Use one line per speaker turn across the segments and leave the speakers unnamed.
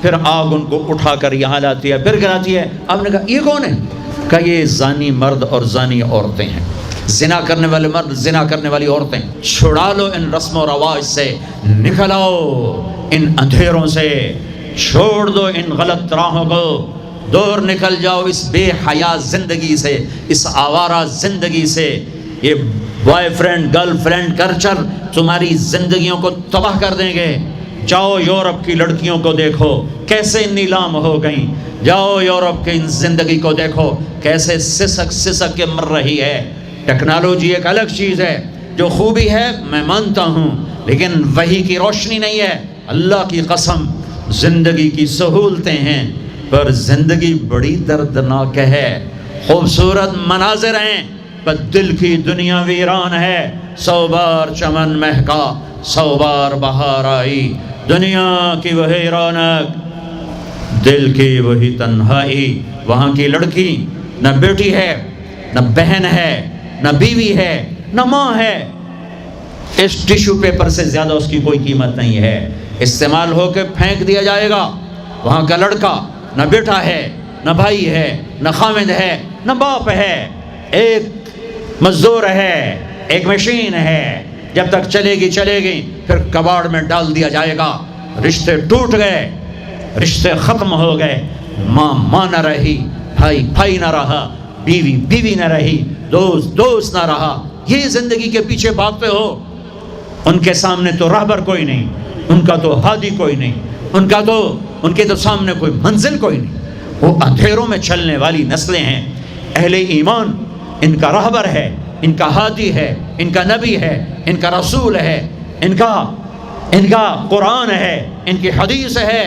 پھر آگ ان کو اٹھا کر یہاں لاتی ہے، پھر گراتی ہے۔ آپ نے کہا یہ کون ہے؟ کہا یہ زانی مرد اور زانی عورتیں ہیں، زنا کرنے والے مرد، زنا کرنے والی عورتیں۔ چھڑا لو ان رسم و رواج سے، نکل آؤ ان اندھیروں سے، چھوڑ دو ان غلط راہوں کو، دور نکل جاؤ اس بے حیا زندگی سے، اس آوارہ زندگی سے۔ یہ boy friend girl friend culture تمہاری زندگیوں کو تباہ کر دیں گے۔ جاؤ یورپ کی لڑکیوں کو دیکھو کیسے نیلام ہو گئیں، جاؤ یورپ کی زندگی کو دیکھو کیسے سسک سسک کے مر رہی ہے۔ ٹیکنالوجی ایک الگ چیز ہے، جو خوبی ہے میں مانتا ہوں، لیکن وحی کی روشنی نہیں ہے۔ اللہ کی قسم زندگی کی سہولتیں ہیں، پر زندگی بڑی دردناک ہے۔ خوبصورت مناظر ہیں پر دل کی دنیا ویران ہے۔ 100 بار چمن مہکا، 100 بار بہار آئی، دنیا کی وہی رونق، دل کی وہی تنہائی۔ وہاں کی لڑکی نہ بیٹی ہے، نہ بہن ہے، نہ بیوی ہے، نہ ماں ہے۔ اس ٹیشو پیپر سے زیادہ اس کی کوئی قیمت نہیں ہے، استعمال ہو کے پھینک دیا جائے گا۔ وہاں کا لڑکا نہ بیٹا ہے، نہ بھائی ہے، نہ خامد ہے، نہ باپ ہے، ایک مزدور ہے، ایک مشین ہے۔ جب تک چلے گی چلے گی، پھر کباڑ میں ڈال دیا جائے گا۔ رشتے ٹوٹ گئے، رشتے ختم ہو گئے، ماں ماں نہ رہی، بھائی بھائی نہ رہا، بیوی بیوی نہ رہی، دوست دوست نہ رہا۔ یہ زندگی کے پیچھے بھاگتے ہو۔ ان کے سامنے تو راہبر کوئی نہیں، ان کا تو ہادی کوئی نہیں، ان کے تو سامنے کوئی منزل کوئی نہیں۔ وہ اندھیروں میں چلنے والی نسلیں ہیں۔ اہل ایمان ان کا راہبر ہے، ان کا ہادی ہے، ان کا نبی ہے، ان کا رسول ہے، ان کا قرآن ہے، ان کی حدیث ہے،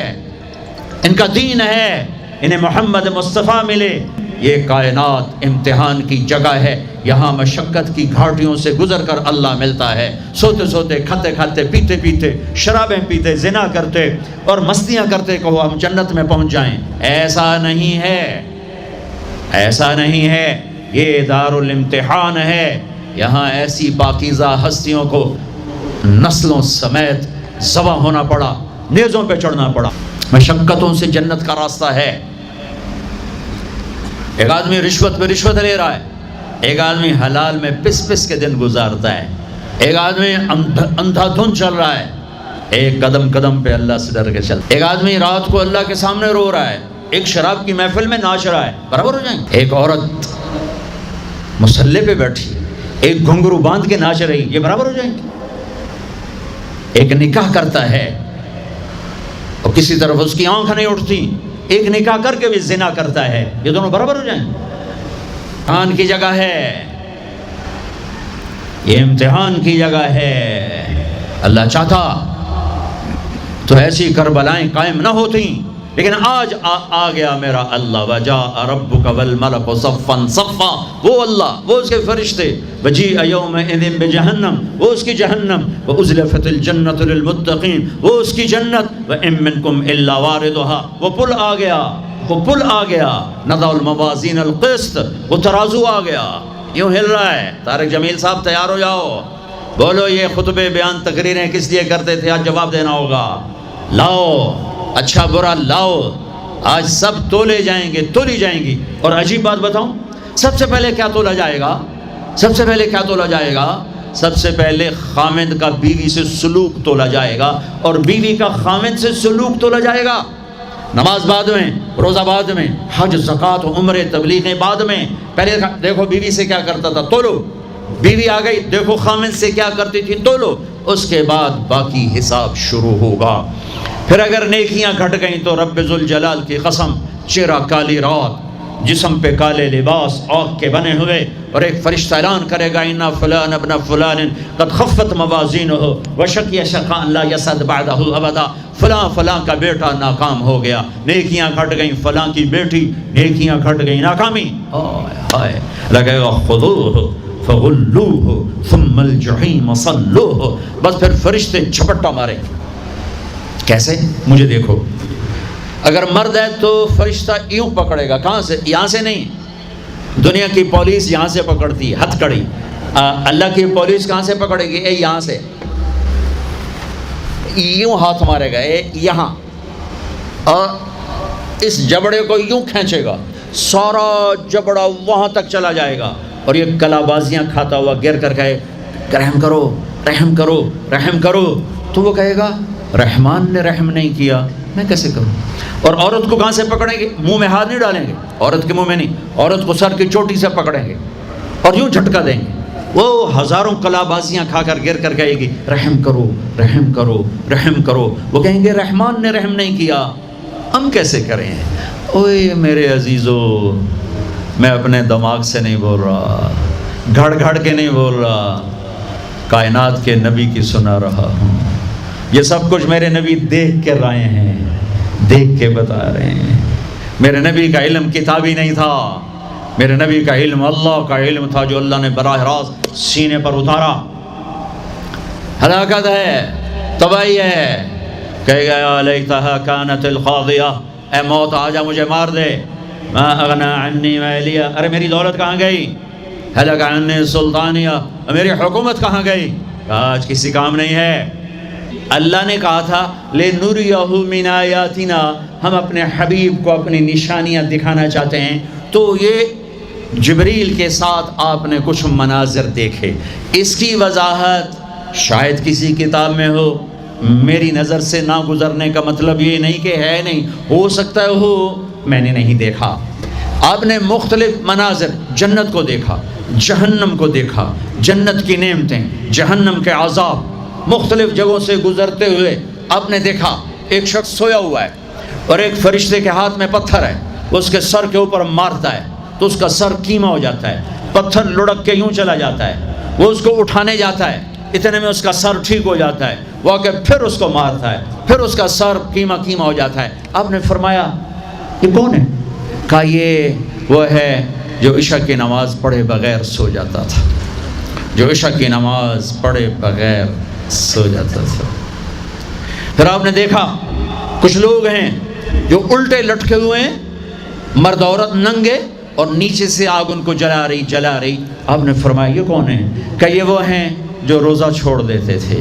ان کا دین ہے، انہیں محمد مصطفیٰ ملے۔ یہ کائنات امتحان کی جگہ ہے، یہاں مشقت کی گھاٹیوں سے گزر کر اللہ ملتا ہے۔ سوتے سوتے، کھاتے کھاتے، پیتے پیتے، شرابیں پیتے، زنا کرتے اور مستیاں کرتے کہو ہم جنت میں پہنچ جائیں، ایسا نہیں ہے، ایسا نہیں ہے۔ یہ دار الامتحان ہے، یہاں ایسی پاکیزہ ہستیوں کو نسلوں سمیت ذبح ہونا پڑا، نیزوں پہ چڑھنا پڑا۔ مشقتوں سے جنت کا راستہ ہے۔ ایک آدمی رشوت پہ رشوت لے رہا ہے، ایک آدمی حلال میں پس پس کے دن گزارتا ہے، ایک آدمی اندھا دھن چل رہا ہے، ایک قدم قدم پہ اللہ سے ڈر کے چل، ایک آدمی رات کو اللہ کے سامنے رو رہا ہے، ایک شراب کی محفل میں ناچ رہا ہے، برابر ہو جائیں گے؟ ایک عورت مصلی پہ بیٹھی، ایک گھنگرو باندھ کے ناچ رہی، یہ برابر ہو جائیں گے؟ ایک نکاح کرتا ہے اور کسی طرف اس کی آنکھ نہیں اٹھتی، ایک نکاح کر کے بھی زنا کرتا ہے، یہ دونوں برابر ہو جائیں گے؟ امتحان کی جگہ ہے، یہ امتحان کی جگہ ہے۔ اللہ چاہتا تو ایسی کربلائیں قائم نہ ہوتی، لیکن آج آ گیا میرا اللہ۔ وجاء ربک والملک صفا صفا، وہ اللہ، وہ اس کے فرشتے، وجیء یومئذ بجہنم، وہ اس کی جہنم، وازلفت الجنۃ للمتقین، وہ اس کی جنت، وان منکم الا واردها، وہ پل آ گیا، وہ پل آ گیا، نضع الموازین القسط، وہ ترازو آ گیا، یوں ہل رہا ہے۔ طارق جمیل صاحب تیار ہو جاؤ، بولو یہ خطبے بیان تقریریں کس لیے کرتے تھے، آج جواب دینا ہوگا۔ لاؤ اچھا برا لاؤ، آج سب تولے جائیں گے، تولی جائیں گی۔ اور عجیب بات بتاؤں، سب سے پہلے کیا تولا جائے گا؟ سب سے پہلے کیا تولا جائے گا؟ سب سے پہلے خامد کا بیوی سے سلوک تولا جائے گا، اور بیوی کا خامد سے سلوک تولا جائے گا۔ نماز بعد میں، روزہ بعد میں، حج زکوٰۃ عمرے تبلیغیں بعد میں۔ پہلے دیکھو بیوی سے کیا کرتا تھا، تولو، بیوی آ گئی، دیکھو خامد سے کیا کرتی تھی، تولو، اس کے بعد باقی حساب شروع ہوگا۔ پھر اگر نیکیاں گھٹ گئیں تو رب ذوالجلال کی قسم، چہرہ کالی رات، جسم پہ کالے لباس آگ کے بنے ہوئے، اور ایک فرشتہ اعلان کرے گا اِنَّ فُلَانَ ابْنَ فُلَانٍ قَدْ خَفَّتْ مَوَازِينُهُ وَشَقِيَ شَقْيًا لَا يَسْعَدُ بَعْدَهُ أَبَدًا، فلاں فلاں کا بیٹا ناکام ہو گیا، نیکیاں گھٹ گئیں، فلاں کی بیٹی نیکیاں گھٹ گئیں، ناکامی۔ ہائے لگے گا خُذُوهُ فَغُلُّوهُ ثُمَّ الْجَحِيمَ صَلُّوهُ، بس پھر فرشتے جھپٹا مارے۔ کیسے؟ مجھے دیکھو، اگر مرد ہے تو فرشتہ یوں پکڑے گا، کہاں سے؟ یہاں سے نہیں، دنیا کی پولیس یہاں سے پکڑتی ہے، ہتھ کڑی۔ اللہ کی پولیس کہاں سے پکڑے گی؟ یہاں سے، یوں ہاتھ مارے گا، یہاں اور اس جبڑے کو یوں کھینچے گا، سارا جبڑا وہاں تک چلا جائے گا، اور یہ کلا بازیاں کھاتا ہوا گر کر کہے رحم کرو رحم کرو رحم کرو، تو وہ کہے گا رحمان نے رحم نہیں کیا، میں کیسے کروں؟ اور عورت کو کہاں سے پکڑیں گے؟ منہ میں ہاتھ نہیں ڈالیں گے، عورت کے منہ میں نہیں، عورت کو سر کی چوٹی سے پکڑیں گے اور یوں جھٹکا دیں گے، وہ ہزاروں کلا بازیاں کھا کر گر کر کہے گی رحم کرو رحم کرو رحم کرو، وہ کہیں گے رحمان نے رحم نہیں کیا، ہم کیسے کریں؟ اوے میرے عزیزو، میں اپنے دماغ سے نہیں بول رہا، گھڑ گھڑ کے نہیں بول رہا، کائنات کے نبی کی سنا رہا ہوں۔ یہ سب کچھ میرے نبی دیکھ کے رائے ہیں، دیکھ کے بتا رہے ہیں۔ میرے نبی کا علم کتابی نہیں تھا، میرے نبی کا علم اللہ کا علم تھا، جو اللہ نے براہ راست سینے پر اتارا۔ ہلاکت ہے، تباہی ہے، کہے گا یا لیتہا کانت القاضیہ، اے موت آجا مجھے مار دے، ما اغنی عنی مالیہ، ارے میری دولت کہاں گئی؟ ہلک عنی سلطانیہ، میری حکومت کہاں گئی؟ آج کسی کام نہیں ہے۔ اللہ نے کہا تھا لِنُرِيَهُ مِنْ آیَاتِنَا، ہم اپنے حبیب کو اپنی نشانیاں دکھانا چاہتے ہیں، تو یہ جبریل کے ساتھ آپ نے کچھ مناظر دیکھے۔ اس کی وضاحت شاید کسی کتاب میں ہو، میری نظر سے نہ گزرنے کا مطلب یہ نہیں کہ ہے نہیں، ہو سکتا ہے ہو، میں نے نہیں دیکھا۔ آپ نے مختلف مناظر، جنت کو دیکھا، جہنم کو دیکھا، جنت کی نعمتیں، جہنم کے عذاب، مختلف جگہوں سے گزرتے ہوئے آپ نے دیکھا۔ ایک شخص سویا ہوا ہے اور ایک فرشتے کے ہاتھ میں پتھر ہے، اس کے سر کے اوپر مارتا ہے تو اس کا سر کیما ہو جاتا ہے، پتھر لڑک کے یوں چلا جاتا ہے، وہ اس کو اٹھانے جاتا ہے، اتنے میں اس کا سر ٹھیک ہو جاتا ہے، وہ آ کے پھر اس کو مارتا ہے، پھر اس کا سر کیما کیما ہو جاتا ہے۔ آپ نے فرمایا یہ کون ہے؟ کہا یہ وہ ہے جو عشاء کی نماز پڑھے بغیر سو جاتا تھا، جو عشاء کی نماز پڑھے بغیر سو جاتا تھا۔ پھر آپ نے دیکھا کچھ لوگ ہیں جو الٹے لٹکے ہوئے ہیں، مرد عورت ننگے، اور نیچے سے آگ ان کو جلا رہی۔ آپ نے فرمایا یہ کون ہے؟ کہ یہ وہ ہیں جو روزہ چھوڑ دیتے تھے،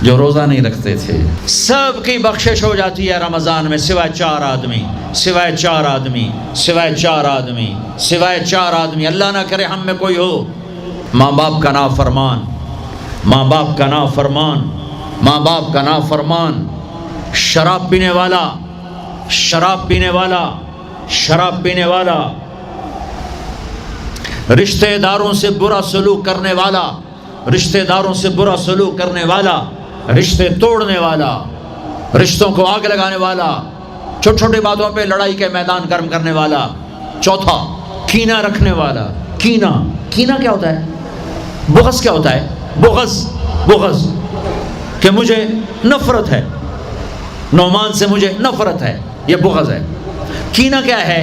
جو روزہ نہیں رکھتے تھے۔ سب کی بخشش ہو جاتی ہے رمضان میں، سوائے چار آدمی، سوائے چار آدمی، سوائے چار آدمی، سوائے چار آدمی۔ اللہ نہ کرے ہم میں کوئی ہو ماں باپ کا نافرمان، ماں باپ کا نافرمان، ماں باپ کا نافرمان، شراب پینے والا، شراب پینے والا، شراب پینے والا، رشتہ داروں سے برا سلوک کرنے والا، رشتہ داروں سے برا سلوک کرنے والا، رشتے توڑنے والا، رشتوں کو آگ لگانے والا، چھوٹی چھوٹی باتوں پہ لڑائی کے میدان گرم کرنے والا۔ چوتھا، کینہ رکھنے والا۔ کینہ، کینہ کیا ہوتا ہے؟ بغض کیا ہوتا ہے؟ بغض، بغض کہ مجھے نفرت ہے، نعمان سے مجھے نفرت ہے، یہ بغض ہے۔ کینہ کیا ہے؟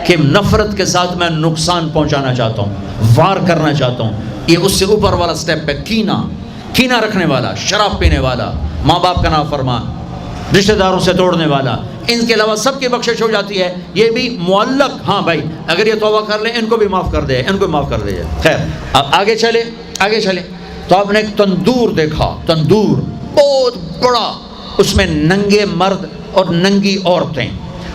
کہ نفرت کے ساتھ میں نقصان پہنچانا چاہتا ہوں، وار کرنا چاہتا ہوں، یہ اس سے اوپر والا سٹیپ ہے کینہ۔ کینہ رکھنے والا، شراب پینے والا، ماں باپ کا نافرمان، رشتہ داروں سے توڑنے والا، ان کے علاوہ سب کی بخشش ہو جاتی ہے۔ یہ بھی معلق، ہاں بھائی اگر یہ توبہ کر لیں ان کو بھی معاف کر دے، ان کو بھی معاف کر دے۔ خیر اب آگے چلے، آگے چلے تو آپ نے ایک تندور دیکھا، تندور بہت بڑا، اس میں ننگے مرد اور ننگی عورتیں،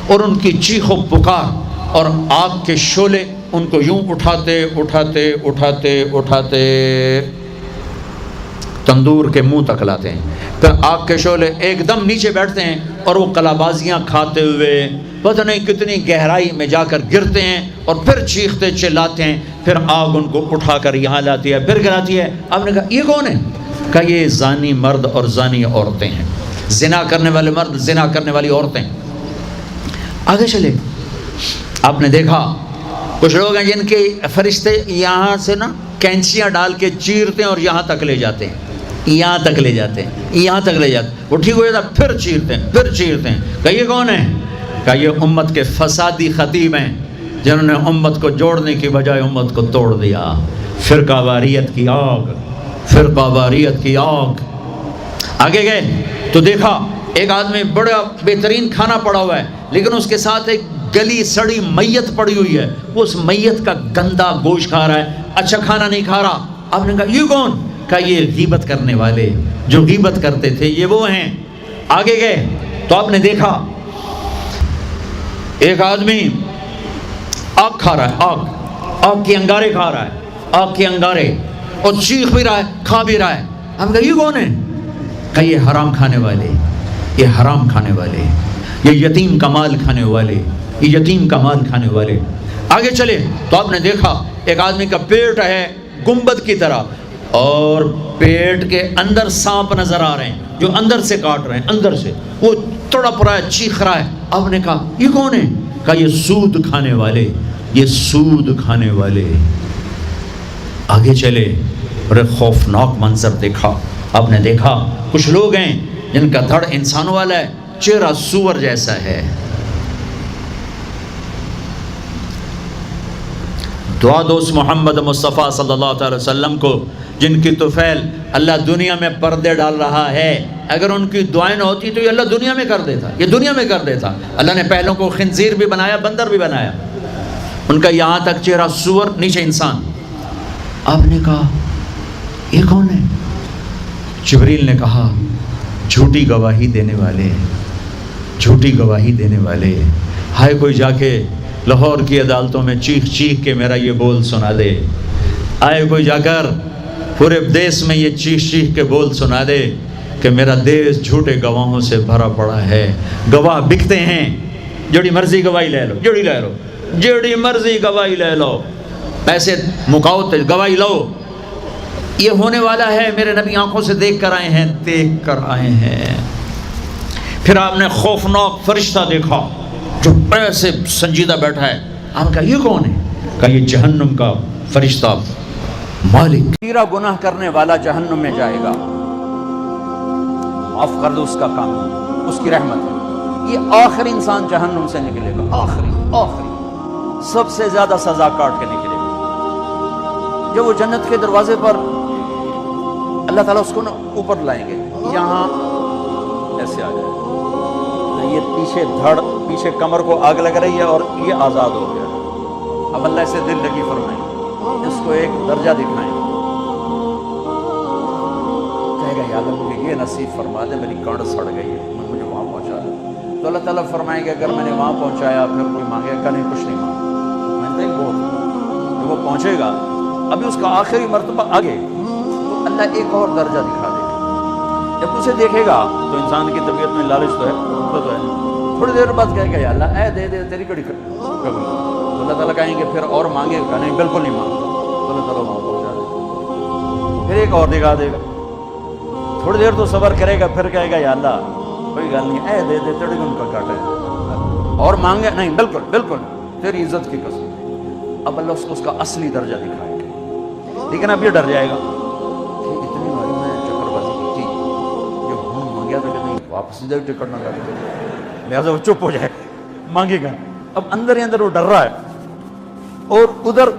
اور ان کی چیخ و پکار، اور آگ کے شعلے ان کو یوں اٹھاتے اٹھاتے اٹھاتے اٹھاتے تندور کے منہ تک لاتے ہیں، پھر آگ کے شعلے ایک دم نیچے بیٹھتے ہیں اور وہ کلابازیاں کھاتے ہوئے پتہ نہیں کتنی گہرائی میں جا کر گرتے ہیں، اور پھر چیختے چلاتے ہیں، پھر آگ ان کو اٹھا کر یہاں لاتی ہے، پھر گراتی ہے۔ آپ نے کہا یہ کون ہے؟ کہا یہ زانی مرد اور زانی عورتیں ہیں، زنا کرنے والے مرد، زنا کرنے والی عورتیں۔ آگے چلے، آپ نے دیکھا کچھ لوگ ہیں جن کے فرشتے یہاں سے نا کینچیاں ڈال کے چیرتے ہیں اور یہاں تک لے جاتے ہیں، یہاں تک لے جاتے ہیں، یہاں تک لے جاتے ہیں، وہ ٹھیک ہو جاتا پھر چیرتے ہیں، پھر چیرتے ہیں۔ کہ یہ کون ہے؟ کہ یہ امت کے فسادی خطیب ہیں، جنہوں نے امت کو جوڑنے کی بجائے امت کو توڑ دیا۔ فرقہ واریت کی آگ، فرقہ واریت کی آگ۔ آگے گئے تو دیکھا ایک آدمی بڑا بہترین کھانا پڑا ہوا ہے، لیکن اس کے ساتھ ایک گلی سڑی میت پڑی ہوئی ہے، وہ اس میت کا گندا گوشت کھا رہا ہے، اچھا کھانا نہیں کھا رہا۔ آپ نے کہا یہ کون؟ کہا یہ غیبت کرنے والے، جو غیبت کرتے تھے یہ وہ ہیں۔ آگے گئے تو آپ نے دیکھا ایک آدمی آگ کھا رہا ہے، آگ کے انگارے کھا رہا ہے، آگ کے انگارے، اور چیخ بھی رہا ہے، کھا بھی رہا ہے. ہم کہا یہ کون ہے؟ کہ یہ حرام کھانے والے، یہ حرام کھانے والے، یہ یتیم کا مال کھانے والے، یہ یتیم کا مال کھانے والے. آگے چلے تو آپ نے دیکھا ایک آدمی کا پیٹ ہے گنبد کی طرح، اور پیٹ کے اندر سانپ نظر آ رہے ہیں جو اندر سے کاٹ رہے ہیں، اندر سے وہ تڑپ رہا ہے، چیخ رہا ہے. آپ نے کہا یہ کون ہے؟ کہا یہ سود کھانے والے، یہ سود کھانے والے. آگے چلے اور ایک خوفناک منظر دیکھا. آپ نے دیکھا کچھ لوگ ہیں جن کا دھڑ انسانوں والا ہے، چہرہ سور جیسا ہے. دعا دو اس محمد مصطفیٰ صلی اللہ علیہ وسلم کو جن کی طفیل اللہ دنیا میں پردے ڈال رہا ہے. اگر ان کی دعائیں نہ ہوتی تو یہ اللہ دنیا میں کر دیتا، یہ دنیا میں کر دیتا. اللہ نے پہلوں کو خنزیر بھی بنایا، بندر بھی بنایا، ان کا یہاں تک چہرہ سور، نیچے انسان. آپ نے کہا یہ کون ہے؟ جبریل نے کہا جھوٹی گواہی دینے والے، جھوٹی گواہی دینے والے. ہائے کوئی جا کے لاہور کی عدالتوں میں چیخ چیخ کے میرا یہ بول سنا دے. آئے کوئی جا کر پورے دیس میں یہ چیخ چیخ کے بول سنا دے کہ میرا دیس جھوٹے گواہوں سے بھرا پڑا ہے. گواہ بکتے ہیں، جڑی مرضی گواہی لے لو، جڑی لے لو، جڑی مرضی گواہی لے لو، پیسے مکاؤ تے گواہی لو. یہ ہونے والا ہے. میرے نبی آنکھوں سے دیکھ کر آئے ہیں، دیکھ کر آئے ہیں. پھر آپ نے خوفناک فرشتہ دیکھا جو ایسے سنجیدہ بیٹھا ہے. آپ نے کہا یہ کون ہے؟ کہا یہ جہنم کا فرشتہ مالک. کبیرہ گناہ کرنے والا جہنم میں جائے گا، معاف کر دو اس کا کام، اس کی رحمت ہے. یہ آخری انسان جہنم سے نکلے گا، آخری سب سے زیادہ سزا کاٹ کے نکلے گا. جب وہ جنت کے دروازے پر اللہ تعالیٰ اس کو اوپر لائیں گے، یہاں ایسے آ جائے تو یہ پیچھے دھڑ، پیچھے کمر کو آگ لگ رہی ہے اور یہ آزاد ہو گیا. اب اللہ سے دل لگی فرمائیں، اس کو ایک درجہ دکھائیں. کہے گا یا اللہ مجھے یہ نصیب فرما دے، میری کڑ سڑ گئی ہے، مجھے وہاں پہنچا دے. تو اللہ تعالیٰ فرمائیں گے اگر میں نے وہاں پہنچایا پھر کوئی مانگے گا نہیں، کچھ نہیں مانگا. میں نے وہ جب وہ پہنچے گا ابھی اس کا آخری مرتبہ آگے تو اللہ ایک اور درجہ دکھا دے گا. جب اسے دیکھے گا تو انسان کی طبیعت میں لالچ تو ہے، تو ہے. تھوڑی دیر بعد کہے گا یا اللہ اے دے دے تیری کڑی کر. تو اللہ تعالیٰ کہیں گے پھر اور مانگے گا نہیں، بالکل نہیں مانگتا. تو اللہ تعالیٰ وہاں پہنچا دے. پھر ایک اور دکھا دے گا. تھوڑی دیر تو صبر کرے گا، پھر کہے گا یا اللہ کوئی گل نہیں، اے دے دے تیری ان کا کاٹ ہے. اور مانگے نہیں، بالکل بالکل تیری عزت کی قسم. اب اللہ اس کو اس کا اصلی درجہ دکھائے گا. لیکن اب یہ ڈر جائے گا کہ اتنی باری میں چکر بازی کی تھی، جب ہوں مانگیا تو کہ نہیں واپس ادھر ٹکٹ نہ کر دے، لہٰذا وہ چپ ہو جائے، مانگے گا. اب اندر ہی اندر وہ ڈر رہا ہے اور ادھر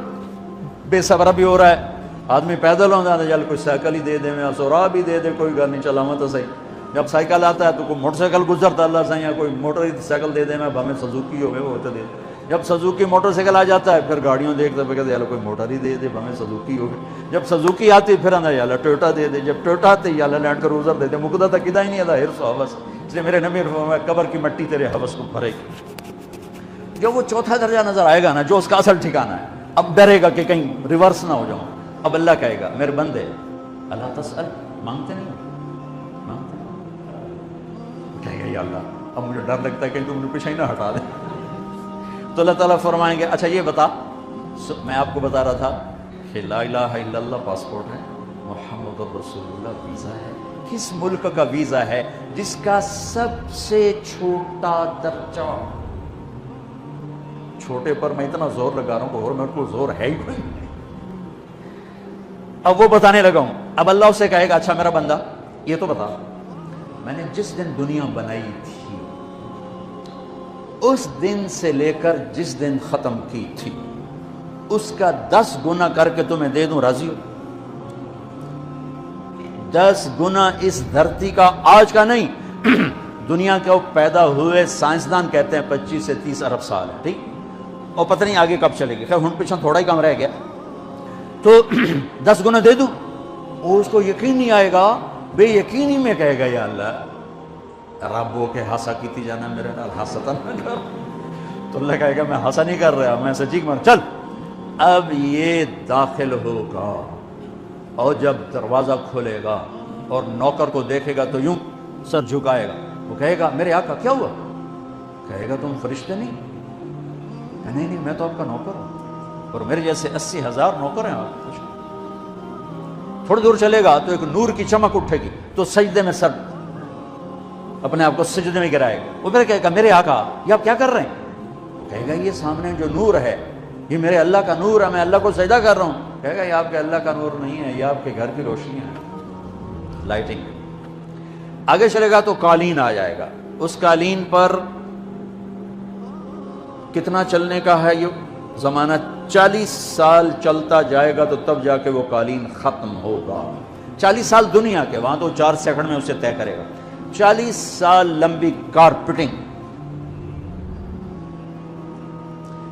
بے صبرا بھی ہو رہا ہے. آدمی پیدل ہوتا ہے چل کوئی سائیکل ہی دے دے، میں سورا بھی دے دے، کوئی گل نہیں چلاواں تو صحیح. جب سائیکل آتا ہے تو کوئی موٹر سائیکل گزرتا اللہ سے، یا کوئی موٹر سائیکل دے دے، میں ہمیں سزوکی ہوئے وہ تو دے. جب سزوکی موٹر سائیکل آ جاتا ہے پھر گاڑیوں دیکھتے پہ کہتے ہیں کوئی موٹر ہی دے دے، ہمیں سزوکی ہو گئی. جب سزوکی آتی پھر آنا یا ٹویوٹا دے دے، جب ٹویوٹا آتے یا لینڈ کروزر دے دے. مقدہ تک کدا ہی نہیں آتا ہرس و حوث. اس لیے میرے نبی فرمایا قبر کی مٹی تیرے حوث کو بھرے گی. جو وہ چوتھا درجہ نظر آئے گا نا، جو اس کا اصل ٹھکانہ ہے، اب ڈرے گا کہ کہیں ریورس نہ ہو جاؤں. اب اللہ کہے گا میرے بندے اللہ تسأل، مانگتے نہیں، مانگتے نہیں. کہے گا یا اللہ اب مجھے ڈر لگتا ہے کہ تم مجھے پیچھے ہی نہ ہٹا دیں. تو اللہ تعالیٰ فرمائیں گے اچھا یہ بتا، میں آپ کو بتا رہا تھا کہ لا الہ الا اللہ پاسپورٹ ہے، محمد رسول اللہ ویزا ہے. کس ملک کا ویزا ہے جس کا سب سے چھوٹا درجہ، چھوٹے پر میں اتنا زور لگا رہا ہوں اور میرے کو زور ہے ہی کوئی. اب وہ بتانے لگا ہوں. اب اللہ اسے کہے گا اچھا میرا بندہ یہ تو بتا، میں نے جس دن دنیا بنائی تھی اس دن سے لے کر جس دن ختم کی تھی اس کا 10 گنا کر کے تمہیں دے دوں، راضی ہو؟ 10 گنا اس دھرتی کا، آج کا نہیں، دنیا کے پیدا ہوئے سائنسدان کہتے ہیں 25 سے 30 ارب سال ہے، ٹھیک، اور پتہ نہیں آگے کب چلے گی. خیر ہن پیچھے تھوڑا ہی کم رہ گیا تو 10 گنا دے دوں. وہ اس کو یقین نہیں آئے گا، بے یقینی میں کہے گا یا اللہ رب ہو کے ہاسا کیتی جانا میرے نال ہاستا نہ کر.
تو اللہ کہے گا میں ہنسا نہیں کر رہا، میں سچی مار چل. اب یہ داخل ہوگا اور جب دروازہ کھولے گا اور نوکر کو دیکھے گا تو یوں سر جھکائے گا. وہ کہے گا میرے آقا کیا ہوا؟ کہے گا تم فرشتے نہیں؟ نہیں نہیں میں تو آپ کا نوکر ہوں اور میرے جیسے 80,000 نوکر ہیں آپ. تھوڑی دور چلے گا تو ایک نور کی چمک اٹھے گی تو سجدے میں سر اپنے آپ کو سجدے میں گرائے گا. وہ پھر کہے گا میرے آقا یہ آپ کیا کر رہے ہیں؟ کہے گا یہ سامنے جو نور ہے یہ میرے اللہ کا نور ہے، میں اللہ کو سجدہ کر رہا ہوں. کہے گا یہ آپ کے اللہ کا نور نہیں ہے، یہ آپ کے گھر کی روشنی ہے، لائٹنگ. آگے چلے گا تو قالین آ جائے گا. اس قالین پر کتنا چلنے کا ہے یہ زمانہ؟ 40 سال چلتا جائے گا تو تب جا کے وہ قالین ختم ہوگا. 40 سال دنیا کے، وہاں تو 4 سیکنڈ میں اسے طے کرے گا. 40 سال لمبی کارپیٹنگ.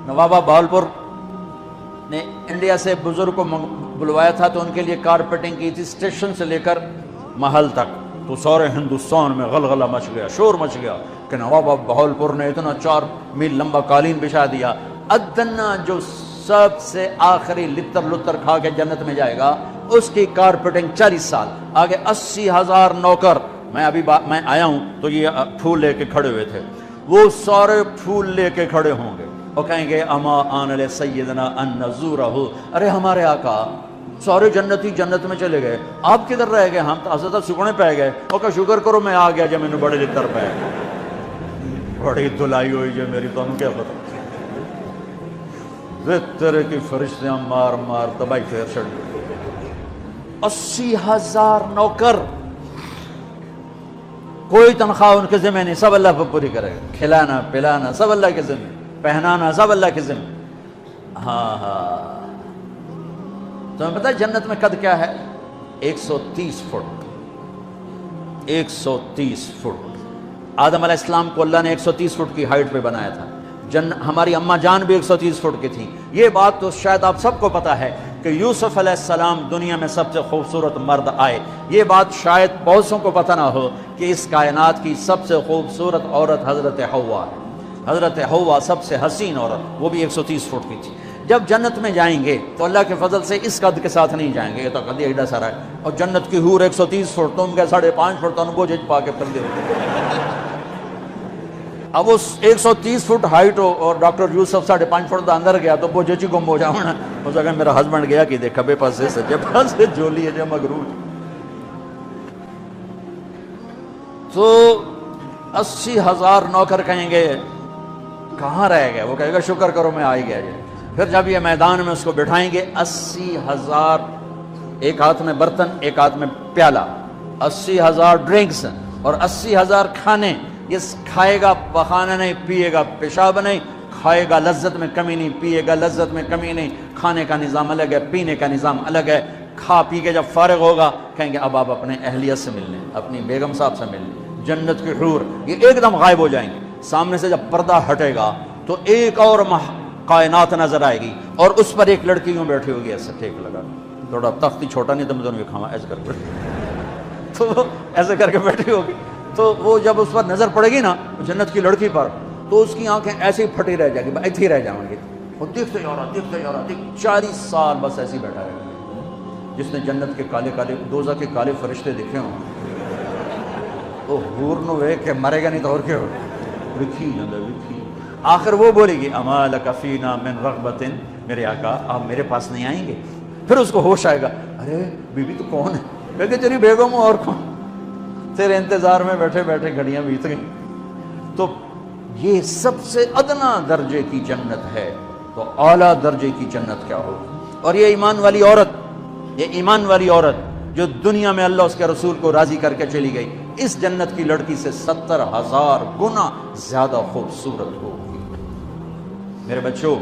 نوابہ بہاولپور نے انڈیا سے بزرگ کو بلوایا تھا تو ان کے لیے کارپیٹنگ کی تھی اسٹیشن سے لے کر محل تک. تو سارے ہندوستان میں غلغلہ مچ گیا، شور مچ گیا کہ نوابہ بہاولپور نے اتنا 4 میل لمبا قالین بچھا دیا. ادنا جو سب سے آخری لتر لتر کھا کے جنت میں جائے گا اس کی کارپیٹنگ 40 سال. آگے 80,000 نوکر. میں آیا ہوں تو یہ پھول لے کے کھڑے ہوئے تھے، وہ سارے پھول لے کے کھڑے ہوں گے اور کہیں گے اما آن لے سیدنا ان نزورہ. ارے ہمارے آقا سارے جنتی جنت میں چلے گئے، آپ کدھر رہ گئے؟ ہم تو حضرت سکڑے پہ گئے. اور کہ شکر کرو میں آ گیا جب میں نے بڑے لتر پہ بڑی دلائی ہوئی جو میری تو ہم کیا پتا طرح کی فرشتیاں مار مار تباہی پھیر چھڑ گئی. 80,000 نوکر، کوئی تنخواہ ان کے ذمہ نہیں، سب اللہ پر پوری کرے گا. کھلانا پلانا سب اللہ کے ذمہ، پہنانا سب اللہ کے ذمہ. ہاں تمہیں پتہ ہے جنت میں قد کیا ہے؟ 130 فٹ. 130 فٹ. آدم علیہ السلام کو اللہ نے 130 فٹ کی ہائٹ پہ بنایا تھا. ہماری اماں جان بھی 130 فٹ کی تھی. یہ بات تو شاید آپ سب کو پتا ہے کہ یوسف علیہ السلام دنیا میں سب سے خوبصورت مرد آئے. یہ بات شاید بہت کو پتہ نہ ہو کہ اس کائنات کی سب سے خوبصورت عورت حضرت حوا ہے. حضرت حوا سب سے حسین عورت، وہ بھی 130 فٹ کی تھی. جب جنت میں جائیں گے تو اللہ کے فضل سے اس قد کے ساتھ نہیں جائیں گے، یہ تو قد ایڈا سارا ہے. اور جنت کی حور 130 فٹ، تم کے 5.5 فٹ تو انگو جج پا کے پردے ہوتے. اب اس 130 فٹ ہائٹ ہو اور ڈاکٹر یوسف 5.5 فٹ دا اندر گیا تو وہ جچی گم ہو جاؤں. اس جگہ میرا ہسبینڈ گیا کہ دیکھا بے پاس سے سجے پاس سے جولی ہے جو مغرور. تو 80,000 نوکر کہیں گے کہاں رہ گئے؟ وہ کہے گا شکر کرو میں آ ہی گیا. پھر جب یہ میدان میں اس کو بٹھائیں گے 80,000، ایک ہاتھ میں برتن ایک ہاتھ میں پیالہ، 80,000 ڈرنکس اور 80,000 کھانے. یہ کھائے گا پخانا نہیں، پیے گا پیشاب نہیں. کھائے گا لذت میں کمی نہیں، پیے گا لذت میں کمی نہیں. کھانے کا نظام الگ ہے، پینے کا نظام الگ ہے. کھا پی کے جب فارغ ہوگا کہیں گے اب آپ اپنے اہلیت سے مل لیں، اپنی بیگم صاحب سے مل لیں. جنت کی حور یہ ایک دم غائب ہو جائیں گے. سامنے سے جب پردہ ہٹے گا تو ایک اور کائنات نظر آئے گی اور اس پر ایک لڑکی یوں بیٹھی ہوگی ایسے ٹیک لگا. تھوڑا تختی چھوٹا نہیں تو میں دونوں کھاوا ایسے کر کے تو ایسے کر کے بیٹھی ہوگی. تو وہ جب اس پر نظر پڑے گی نا جنت کی لڑکی پر تو اس کی آنکھیں ایسی پھٹی رہ جائیں گی، ایسے ہی رہ جائیں گی. وہ دیکھتے جا رہا 40 سال بس ایسے ہی بیٹھا رہے. جس نے جنت کے کالے کالے دوزخ کے کالے فرشتے دیکھے ہوں تو حور نو وے کہ مرے گا نہیں تو اور کیا ہو لکھی جاندہ لکھی. آخر وہ بولے گی اما لک فینا من رغبت، میرے آقا آپ میرے پاس نہیں آئیں گے؟ پھر اس کو ہوش آئے گا ارے بی بی تو کون ہے؟ کہے تیری بیگم ہوں اور کون. تیرے انتظار میں بیٹھے بیٹھے گھڑیاں بیت گئیں. تو یہ سب سے ادنا درجے کی جنت ہے تو اعلیٰ درجے کی جنت کیا ہو. اور یہ ایمان والی عورت جو دنیا میں اللہ اس کے رسول کو راضی کر کے چلی گئی، اس جنت کی لڑکی سے 70,000 گنا زیادہ خوبصورت ہوگی. میرے بچوں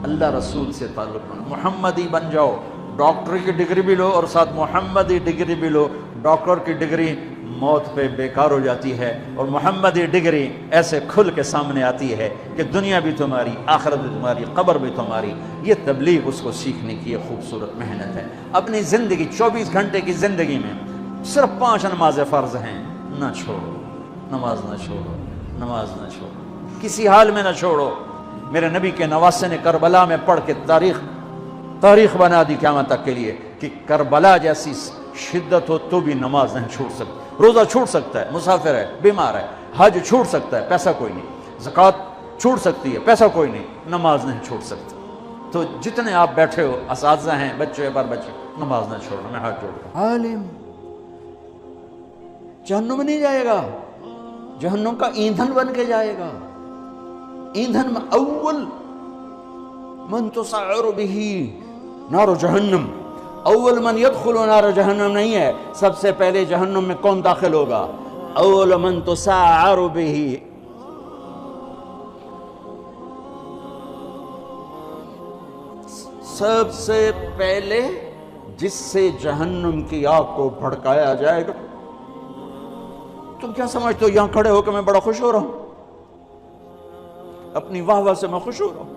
اللہ رسول سے تعلق بنا، محمدی بن جاؤ. ڈاکٹری کی ڈگری بھی لو اور ساتھ محمدی ڈگری بھی لو. ڈاکٹر کی ڈگری موت پہ بیکار ہو جاتی ہے اور محمدی ڈگری ایسے کھل کے سامنے آتی ہے کہ دنیا بھی تمہاری، آخرت بھی تمہاری، قبر بھی تمہاری. یہ تبلیغ اس کو سیکھنے کی ایک خوبصورت محنت ہے. اپنی زندگی 24 گھنٹے کی زندگی میں صرف 5 نمازیں فرض ہیں، نہ چھوڑو. نماز نہ چھوڑو، نماز نہ چھوڑو، کسی حال میں نہ چھوڑو. میرے نبی کے نواسے نے کربلا میں پڑھ کے تاریخ بنا دی قیامت تک کے لیے کہ کربلا جیسی شدت ہو تو بھی نماز نہیں چھوٹ سکتی. روزہ چھوٹ سکتا ہے، مسافر ہے، بیمار ہے، حج چھوٹ سکتا ہے، پیسہ کوئی نہیں، زکوٰۃ چھوٹ سکتی ہے، پیسہ کوئی نہیں، نماز نہیں چھوٹ سکتی. تو جتنے آپ بیٹھے ہو، اساتذہ ہیں، بچے پر بچے، نماز نہ چھوڑنا. میں ہاتھ جوڑ رہا ہوں. عالم جہنم میں نہیں جائے گا، جہنم کا ایندھن بن کے جائے گا. ایندھن میں اول من تسعر به نار جہنم، اول من يدخل نار جہنم نہیں ہے سب سے پہلے جہنم میں کون داخل ہوگا. اول من تسعر به، سب سے پہلے جس سے جہنم کی آگ کو بھڑکایا جائے گا. تم کیا سمجھتے ہو یہاں کھڑے ہو کہ میں بڑا خوش ہو رہا ہوں؟ اپنی واہ واہ سے میں خوش ہو رہا ہوں.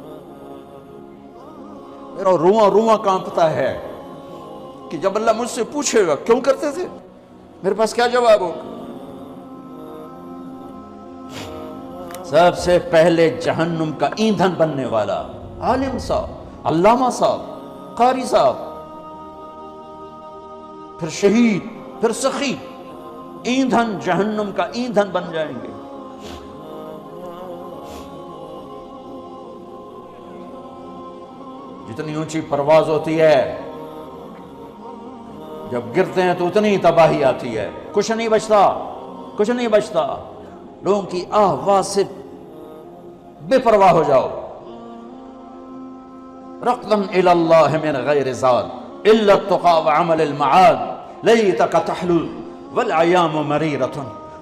میرا رواں کانپتا ہے کہ جب اللہ مجھ سے پوچھے گا کیوں کرتے تھے، میرے پاس کیا جواب ہوگا. سب سے پہلے جہنم کا ایندھن بننے والا عالم صاحب، علامہ صاحب، قاری صاحب، پھر شہید، پھر سخی، ایندھن جہنم کا ایندھن بن جائیں گے. جتنی اونچی پرواز ہوتی ہے جب گرتے ہیں تو اتنی تباہی آتی ہے. کچھ نہیں بچتا. لوگوں کی آواز سے بے پرواہ ہو جاؤ. رقداً الى اللہ من غیر زاد الا التقى وعمل المعاد لیتک تحلو والعیام مریرۃ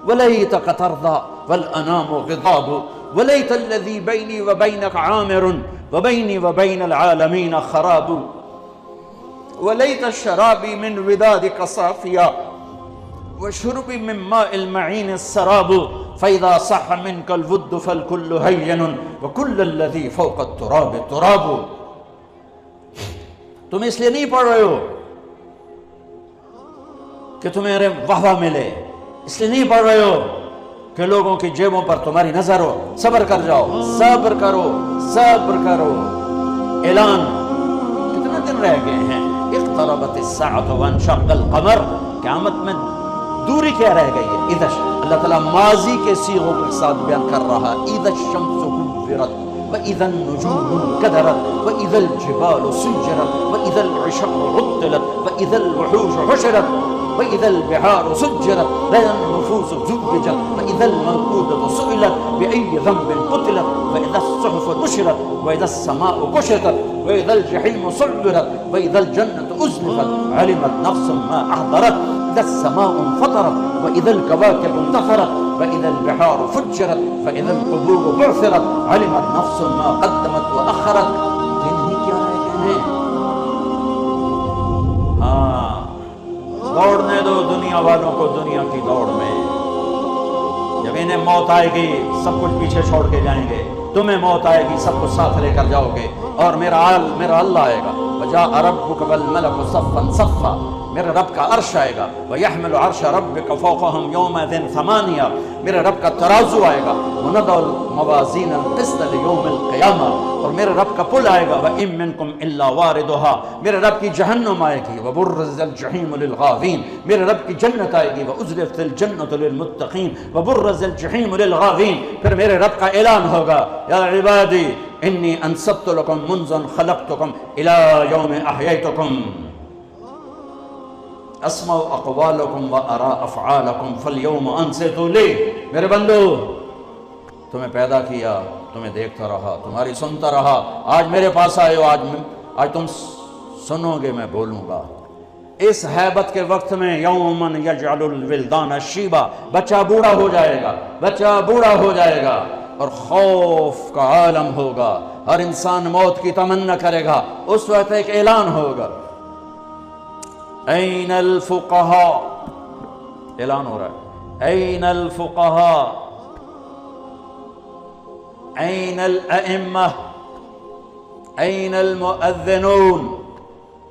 ولیتک ترضى والانام غضاب ولیت الذی بینی وبینک عامر وبینی وبین العالمین خراب ولیت الشرابی من ودادک صافیا وشربی من ماء المعین السراب فإذا صح منك الود فالكل هين وكل الذي فوق التراب تراب. تم اس لیے نہیں پڑھ رہے ہو کہ تمہیں واہ واہ ملے، اس لیے نہیں پڑھ رہے ہو کہ لوگوں کی جیبوں پر تمہاری نظر ہو. صبر کر جاؤ، صبر کرو. اعلان کتنے دن رہ گئے ہیں. اقتربت الساعة وانشق القمر، قیامت میں دوری کیا رہ گئی ہے. اذا اللہ تعالیٰ ماضی کے صیغوں کے ساتھ بیان کر رہا. اذا الشمس كورت وإذا النجوم انكدرت وإذا الجبال سجرت وإذا العشار عطلت وإذا الوحوش حشرت وإذا البحار سجرت وإذا النفوس زوجت وإذا الموءودة سئلت بأي ذنب قتلت وإذا الصحف نشرت وإذا السماء كشطت وإذا الجحيم سعرت وإذا الجنة أزلفت علمت نفس ما أحضرت إذا السماء انفطرت وإذا الكواكب انتثرت وإذا البحار فجرت وإذا القبور بعثرت علمت نفس ما قدمت وأخرت. دن ہی کیا رہ گئے ہیں. دوڑنے دو دنیا والوں کو دنیا کی دوڑ میں. جب انہیں موت آئے گی سب کچھ پیچھے چھوڑ کے جائیں گے. تمہیں موت آئے گی سب کچھ ساتھ لے کر جاؤ گے. اور میرا اللہ آئے گا. وجاء ربک والملک صفا صفا، میرے رب کا عرش آئے گا. وَيَحْمِلُ عَرْشَ رَبِّكَ فَوْقَهُمْ يَوْمَئِذٍ ثَمَانِيَةٌ، میرے رب کا ترازو آئے گا. وَنَضَعُ الْمَوَازِينَ الْقِسْطَ لِيَوْمِ الْقِيَامَةِ، اور میرے رب کا پل آئے گا. وَإِن مِّنكُمْ إِلَّا وَارِدُهَا، میرے رب کی جہنم آئے گی. وَبُرِّزَتِ الْجَحِيمُ لِلْغَاوِينَ، میرے رب کی جنت آئے گی. وَأُزْلِفَتِ الْجَنَّةُ لِلْمُتَّقِينَ وَبُرِّزَتِ الْجَحِيمُ لِلْغَاوِينَ. پھر میرے رب کا اعلان ہوگا، یا عبادی انی انصبت لکم منذ خلقتکم الی یوم احییتکم اسمع اقوالکم و ارا افعالکم فالیوم انصتوا لی. میرے بندو، تمہیں پیدا کیا، تمہیں دیکھتا رہا، تمہاری سنتا رہا. آج میرے پاس آئے ہو، آج تم سنو گے، میں بولوں گا. اس حیبت کے وقت میں یومن یجعل الولدان شیبا، بچہ بوڑھا ہو جائے گا، بچہ بوڑھا ہو جائے گا اور خوف کا عالم ہوگا. ہر انسان موت کی تمنا کرے گا. اس وقت ایک اعلان ہوگا، این الفقہاء، اعلان ہو رہا ہے، این الفقہاء، این الائمہ، این المؤذنون.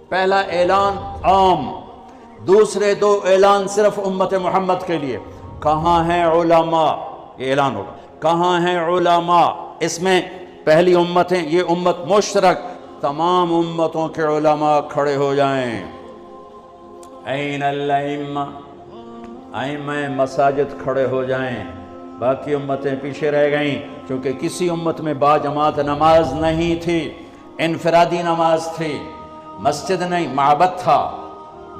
پہلا اعلان عام، دوسرے دو اعلان صرف امت محمد کے لیے. کہاں ہیں علماء؟ یہ اعلان ہوگا، کہاں ہیں علماء؟ اس میں پہلی امتیں، یہ امت مشترک، تمام امتوں کے علماء کھڑے ہو جائیں. این الائمہ، ائمہ مساجد کھڑے ہو جائیں. باقی امتیں پیچھے رہ گئیں کیونکہ کسی امت میں با جماعت نماز نہیں تھی، انفرادی نماز تھی، مسجد نہیں معبد تھا.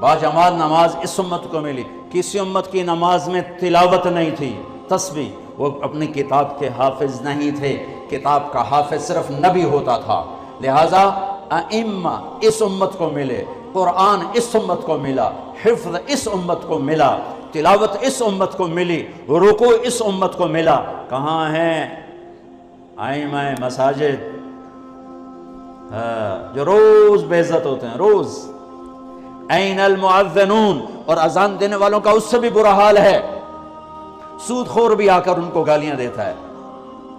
با جماعت نماز اس امت کو ملی. کسی امت کی نماز میں تلاوت نہیں تھی، تسبیح. وہ اپنی کتاب کے حافظ نہیں تھے، کتاب کا حافظ صرف نبی ہوتا تھا. لہٰذا ائمہ اس امت کو ملے، قرآن اس امت کو ملا، حفظ اس امت کو ملا، تلاوت اس امت کو ملی، رکوع اس امت کو ملا. کہاں ہیں ائمہ مساجد؟ جو روز بے عزت ہوتے ہیں، روز. این المؤذنون، اور اذان دینے والوں کا اس سے بھی برا حال ہے. سود خور بھی آ کر ان کو گالیاں دیتا ہے.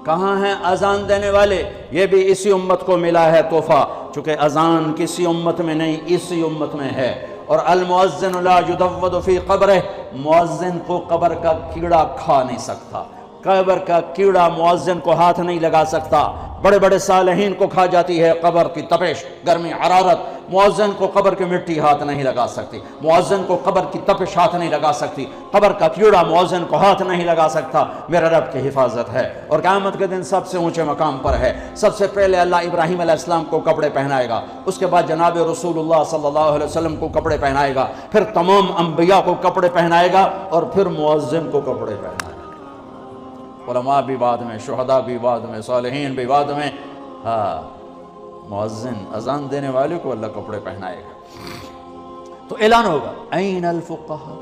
کہاں ہیں اذان دینے والے؟ یہ بھی اسی امت کو ملا ہے تحفہ، چونکہ اذان کسی امت میں نہیں، اسی امت میں ہے. اور المؤذن لا یدود فی قبرہ، مؤذن کو قبر کا کیڑا کھا نہیں سکتا. قبر کا کیڑا مؤذن کو ہاتھ نہیں لگا سکتا. بڑے بڑے صالحین کو کھا جاتی ہے قبر کی تپش، گرمی، حرارت. مؤذن کو قبر کی مٹی ہاتھ نہیں لگا سکتی، مؤذن کو قبر کی تپش ہاتھ نہیں لگا سکتی، قبر کا کیڑا مؤذن کو ہاتھ نہیں لگا سکتا. میرے رب کی حفاظت ہے اور قیامت کے دن سب سے اونچے مقام پر ہے. سب سے پہلے اللہ ابراہیم علیہ السلام کو کپڑے پہنائے گا، اس کے بعد جناب رسول اللہ صلی اللہ علیہ وسلم کو کپڑے پہنائے گا، پھر تمام انبیاء کو کپڑے پہنائے گا، اور پھر مؤذن کو کپڑے پہنائے گا. علماء بھی بعد میں، شہداء بھی بعد میں، صالحین بھی بعد میں. مؤذن اذان دینے والے کو اللہ کپڑے پہنائے گا. تو اعلان ہوگا این الفقہاء،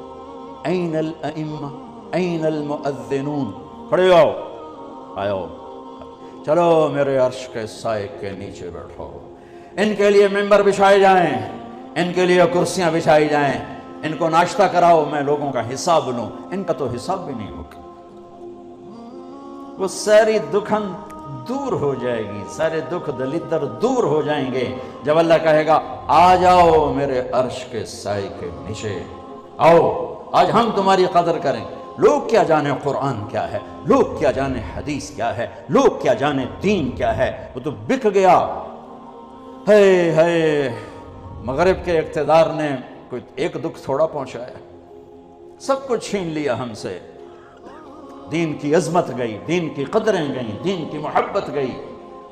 این الائمہ، این المؤذنون. کھڑے آؤ، آؤ، چلو میرے عرش کے سائے کے نیچے بیٹھو. ان کے لیے ممبر بچھائے جائیں، ان کے لیے کرسیاں بچھائی جائیں، ان کو ناشتہ کراؤ، میں لوگوں کا حساب لوں. ان کا تو حساب بھی نہیں ہوگا. وہ ساری دکھن دور ہو جائے گی، سارے دکھ دلدر دور ہو جائیں گے جب اللہ کہے گا آ جاؤ میرے عرش کے سائے کے نیچے، آؤ آج ہم تمہاری قدر کریں. لوگ کیا جانے قرآن کیا ہے، لوگ کیا جانے حدیث کیا ہے، لوگ کیا جانے دین کیا ہے. وہ تو بک گیا. ہے مغرب کے اقتدار نے کوئی ایک دکھ تھوڑا پہنچایا، سب کچھ چھین لیا ہم سے. دین کی عظمت گئی، دین کی قدریں گئیں، دین کی محبت گئی،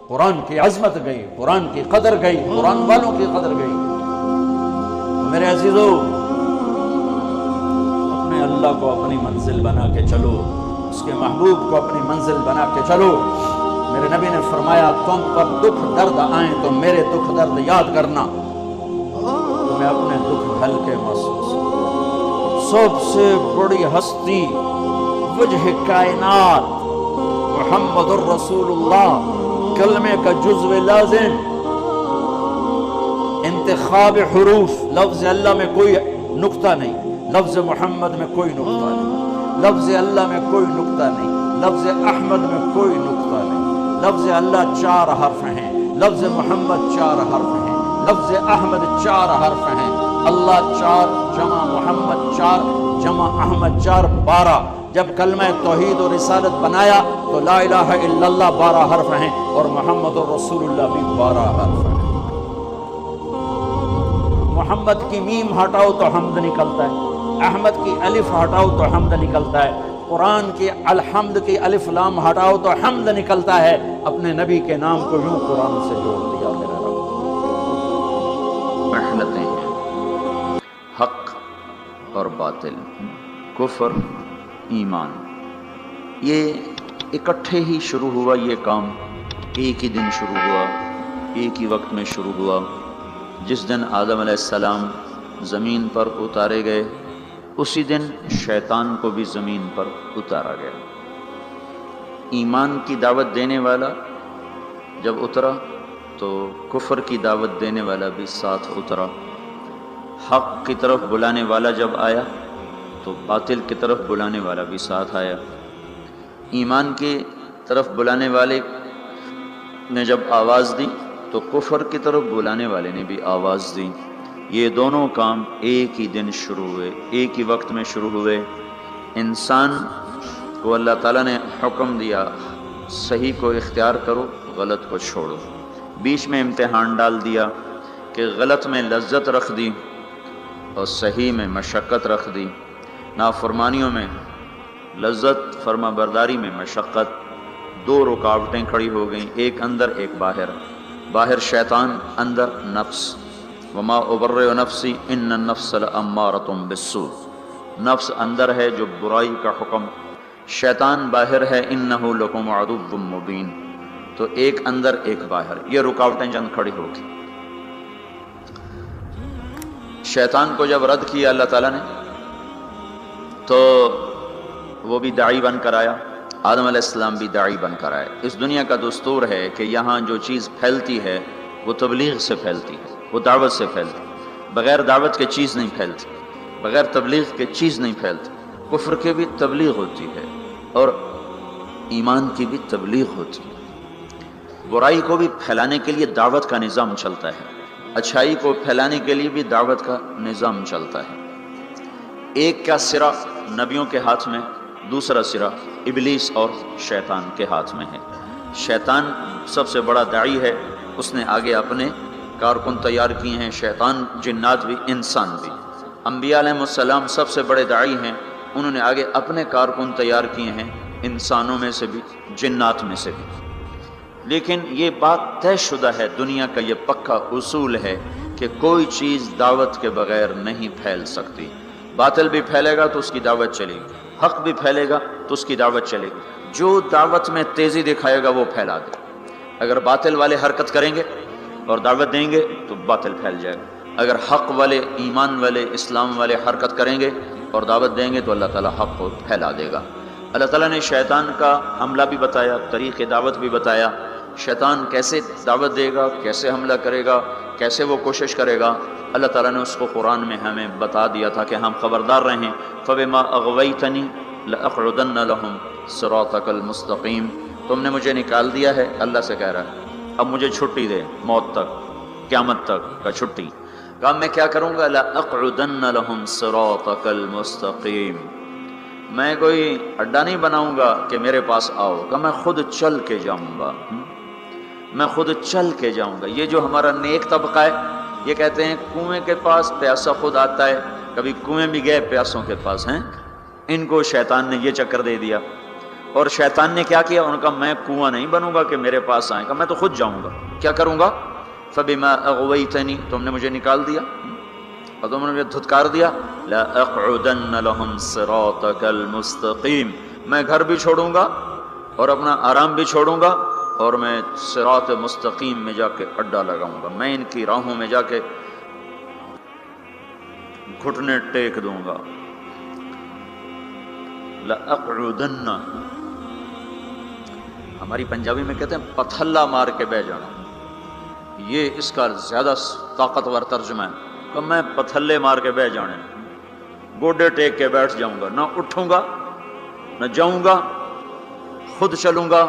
قرآن کی عظمت گئی، قرآن کی قدر گئی، قرآن والوں کی قدر گئی. تو میرے عزیزو، اپنے اللہ کو اپنی منزل بنا کے چلو، اس کے محبوب کو اپنی منزل بنا کے چلو. میرے نبی نے فرمایا تم پر دکھ درد آئیں تو میرے دکھ درد یاد کرنا، تمہیں اپنے دکھ ہلکے محسوس. سب سے بڑی ہستی وجہ کائنات محمد الرسول اللہ، کلمے کا جزو لازم، انتخاب حروف. لفظ اللہ میں کوئی نقطہ نہیں، لفظ محمد میں کوئی نقطہ نہیں، لفظ اللہ میں کوئی نقطہ نہیں، لفظ احمد میں کوئی نقطہ نہیں. لفظ اللہ 4 حرف ہیں، لفظ محمد 4 حرف ہیں، لفظ احمد 4 حرف ہیں. اللہ 4 جمع محمد 4 جمع احمد 4 12. جب کلمہ توحید و رسالت بنایا تو لا الہ الا اللہ 12 حرف ہیں اور محمد الرسول اللہ بھی 12 حرف ہیں. محمد کی میم ہٹاؤ تو حمد نکلتا ہے، احمد کی الف ہٹاؤ تو حمد نکلتا ہے، قرآن کی الحمد کی الف لام ہٹاؤ تو حمد نکلتا ہے. اپنے نبی کے نام کو یوں قرآن سے جوڑ دیا میرا رب.
محنتیں حق اور باطل، کفر، ایمان، یہ اکٹھے ہی شروع ہوا. یہ کام ایک ہی دن شروع ہوا، ایک ہی وقت میں شروع ہوا. جس دن آدم علیہ السلام زمین پر اتارے گئے اسی دن شیطان کو بھی زمین پر اتارا گیا. ایمان کی دعوت دینے والا جب اترا تو کفر کی دعوت دینے والا بھی ساتھ اترا. حق کی طرف بلانے والا جب آیا تو باطل کی طرف بلانے والا بھی ساتھ آیا. ایمان کی طرف بلانے والے نے جب آواز دی تو کفر کی طرف بلانے والے نے بھی آواز دی. یہ دونوں کام ایک ہی دن شروع ہوئے، ایک ہی وقت میں شروع ہوئے. انسان کو اللہ تعالیٰ نے حکم دیا صحیح کو اختیار کرو، غلط کو چھوڑو۔ بیچ میں امتحان ڈال دیا کہ غلط میں لذت رکھ دی اور صحیح میں مشقت رکھ دی، نافرمانیوں میں لذت، فرما برداری میں مشقت، دو رکاوٹیں کھڑی ہو گئیں، ایک اندر ایک باہر، باہر شیطان، اندر نفس۔ وما ابرئ نفسی ان النفس لامارۃ بالسوء، نفس اندر ہے جو برائی کا حکم، شیطان باہر ہے، انہ لکم عدو مبین۔ تو ایک اندر ایک باہر، یہ رکاوٹیں چند کھڑی ہو گئی۔ شیطان کو جب رد کیا اللہ تعالیٰ نے تو وہ بھی داعی بن کر آیا، آدم علیہ السلام بھی داعی بن کر آئے۔ اس دنیا کا دستور ہے کہ یہاں جو چیز پھیلتی ہے وہ تبلیغ سے پھیلتی ہے، وہ دعوت سے پھیلتی ہے، بغیر دعوت کے چیز نہیں پھیلتی، بغیر تبلیغ کے چیز نہیں پھیلتی۔ کفر کی بھی تبلیغ ہوتی ہے اور ایمان کی بھی تبلیغ ہوتی ہے۔ برائی کو بھی پھیلانے کے لیے دعوت کا نظام چلتا ہے، اچھائی کو پھیلانے کے لیے بھی دعوت کا نظام چلتا ہے۔ ایک کا سرا نبیوں کے ہاتھ میں، دوسرا سرا ابلیس اور شیطان کے ہاتھ میں ہے۔ شیطان سب سے بڑا داعی ہے، اس نے آگے اپنے کارکن تیار کیے ہیں، شیطان، جنات بھی، انسان بھی۔ انبیاء علیہ السلام سب سے بڑے داعی ہیں، انہوں نے آگے اپنے کارکن تیار کیے ہیں، انسانوں میں سے بھی، جنات میں سے بھی۔ لیکن یہ بات طے شدہ ہے، دنیا کا یہ پکا اصول ہے کہ کوئی چیز دعوت کے بغیر نہیں پھیل سکتی۔ باطل بھی پھیلے گا تو اس کی دعوت چلے گی، حق بھی پھیلے گا تو اس کی دعوت چلے گی۔ جو دعوت میں تیزی دکھائے گا وہ پھیلا دے۔ اگر باطل والے حرکت کریں گے اور دعوت دیں گے تو باطل پھیل جائے گا، اگر حق والے، ایمان والے، اسلام والے حرکت کریں گے اور دعوت دیں گے تو اللہ تعالیٰ حق کو پھیلا دے گا۔ اللہ تعالیٰ نے شیطان کا حملہ بھی بتایا، طریق دعوت بھی بتایا، شیطان کیسے دعوت دے گا، کیسے حملہ کرے گا، کیسے وہ کوشش کرے گا۔ اللہ تعالیٰ نے اس کو قرآن میں ہمیں بتا دیا تھا کہ ہم خبردار رہیں۔ فَبِمَا أَغْوَيْتَنِي لَأَقْعُدَنَّ لَهُمْ صِرَاطَكَ الْمُسْتَقِيمَ، تم نے مجھے نکال دیا ہے، اللہ سے کہہ رہا ہے اب مجھے چھٹی دے، موت تک، قیامت تک کا چھٹی۔ کہا میں کیا کروں گا؟ لَأَقْعُدَنَّ لَهُمْ صِرَاطَكَ الْمُسْتَقِيمَ، میں کوئی اڈا نہیں بناؤں گا کہ میرے پاس آؤ، کہ میں خود چل کے جاؤں گا، میں خود چل کے جاؤں گا۔ یہ جو ہمارا نیک طبقہ ہے، یہ کہتے ہیں کنویں کے پاس پیاسا خود آتا ہے، کبھی کنویں بھی گئے پیاسوں کے پاس ہیں۔ ان کو شیطان نے یہ چکر دے دیا، اور شیطان نے کیا کیا؟ ان کا میں کنواں نہیں بنوں گا کہ میرے پاس آئیں گا، میں تو خود جاؤں گا۔ کیا کروں گا؟ فَبِمَا أَغْوَيْتَنِي، تم نے مجھے نکال دیا اور تم نے مجھے دھتکار دیا، لَأَقْعُدَنَّ لَهُمْ صِرَاطَكَ الْمُسْتَقِيمَ، میں گھر بھی چھوڑوں گا اور اپنا آرام بھی چھوڑوں گا اور میں صراط مستقیم میں جا کے اڈا لگاؤں گا، میں ان کی راہوں میں جا کے گھٹنے ٹیک دوں گا۔ لَأَقْعُدَنَّ، ہماری پنجابی میں کہتے ہیں پتھلا مار کے بہ جانا، یہ اس کا زیادہ طاقتور ترجمہ ہے کہ میں پتھلے مار کے بہ جانے، گوڈے ٹیک کے بیٹھ جاؤں گا، نہ اٹھوں گا نہ جاؤں گا، خود چلوں گا،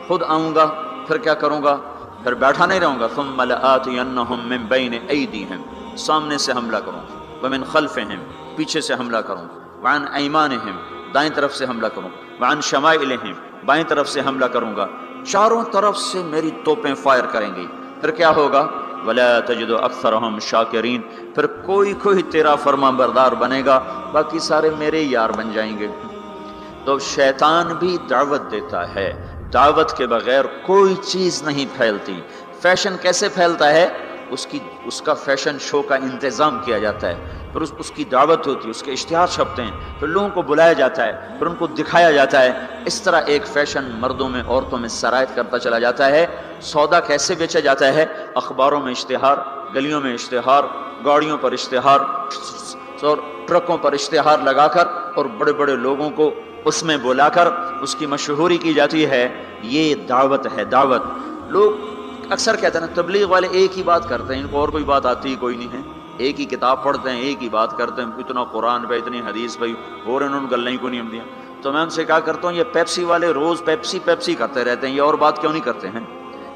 خود آؤں گا۔ پھر کیا کروں گا؟ پھر بیٹھا نہیں رہوں گا۔ ثم لآتینہم من بین ایدیہم، سامنے سے حملہ کروں گا، ومن خلفہم، پیچھے سے حملہ کروں گا، وعن ایمانہم، دائیں طرف سے حملہ کروں گا، وعن شمائلہم، بائیں طرف سے حملہ کروں گا۔ چاروں طرف سے میری توپیں فائر کریں گی۔ پھر کیا ہوگا؟ ولا تجد اکثرہم شاکرین، پھر کوئی تیرا فرما بردار بنے گا، باقی سارے میرے یار بن جائیں گے۔ تو شیطان بھی دعوت دیتا ہے، دعوت کے بغیر کوئی چیز نہیں پھیلتی۔ فیشن کیسے پھیلتا ہے؟ اس کا فیشن شو کا انتظام کیا جاتا ہے، پھر اس کی دعوت ہوتی ہے، اس کے اشتہار چھپتے ہیں، پھر لوگوں کو بلایا جاتا ہے، پھر ان کو دکھایا جاتا ہے۔ اس طرح ایک فیشن مردوں میں، عورتوں میں سرایت کرتا چلا جاتا ہے۔ سودا کیسے بیچا جاتا ہے؟ اخباروں میں اشتہار، گلیوں میں اشتہار، گاڑیوں پر اشتہار، اور ٹرکوں پر اشتہار لگا کر اور بڑے بڑے لوگوں کو اس میں بلا کر اس کی مشہوری کی جاتی ہے۔ یہ دعوت ہے، دعوت۔ لوگ اکثر کہتے ہیں نا تبلیغ والے ایک ہی بات کرتے ہیں، ان کو اور کوئی بات آتی ہی کوئی نہیں ہے، ایک ہی کتاب پڑھتے ہیں، ایک ہی بات کرتے ہیں، اتنا قرآن پہ، اتنی حدیث پہ، اور انہوں نے گلیں کو نہیں ہم دیا۔ تو میں ان سے کہا کرتا ہوں یہ پیپسی والے روز پیپسی کرتے رہتے ہیں، یہ اور بات کیوں نہیں کرتے ہیں؟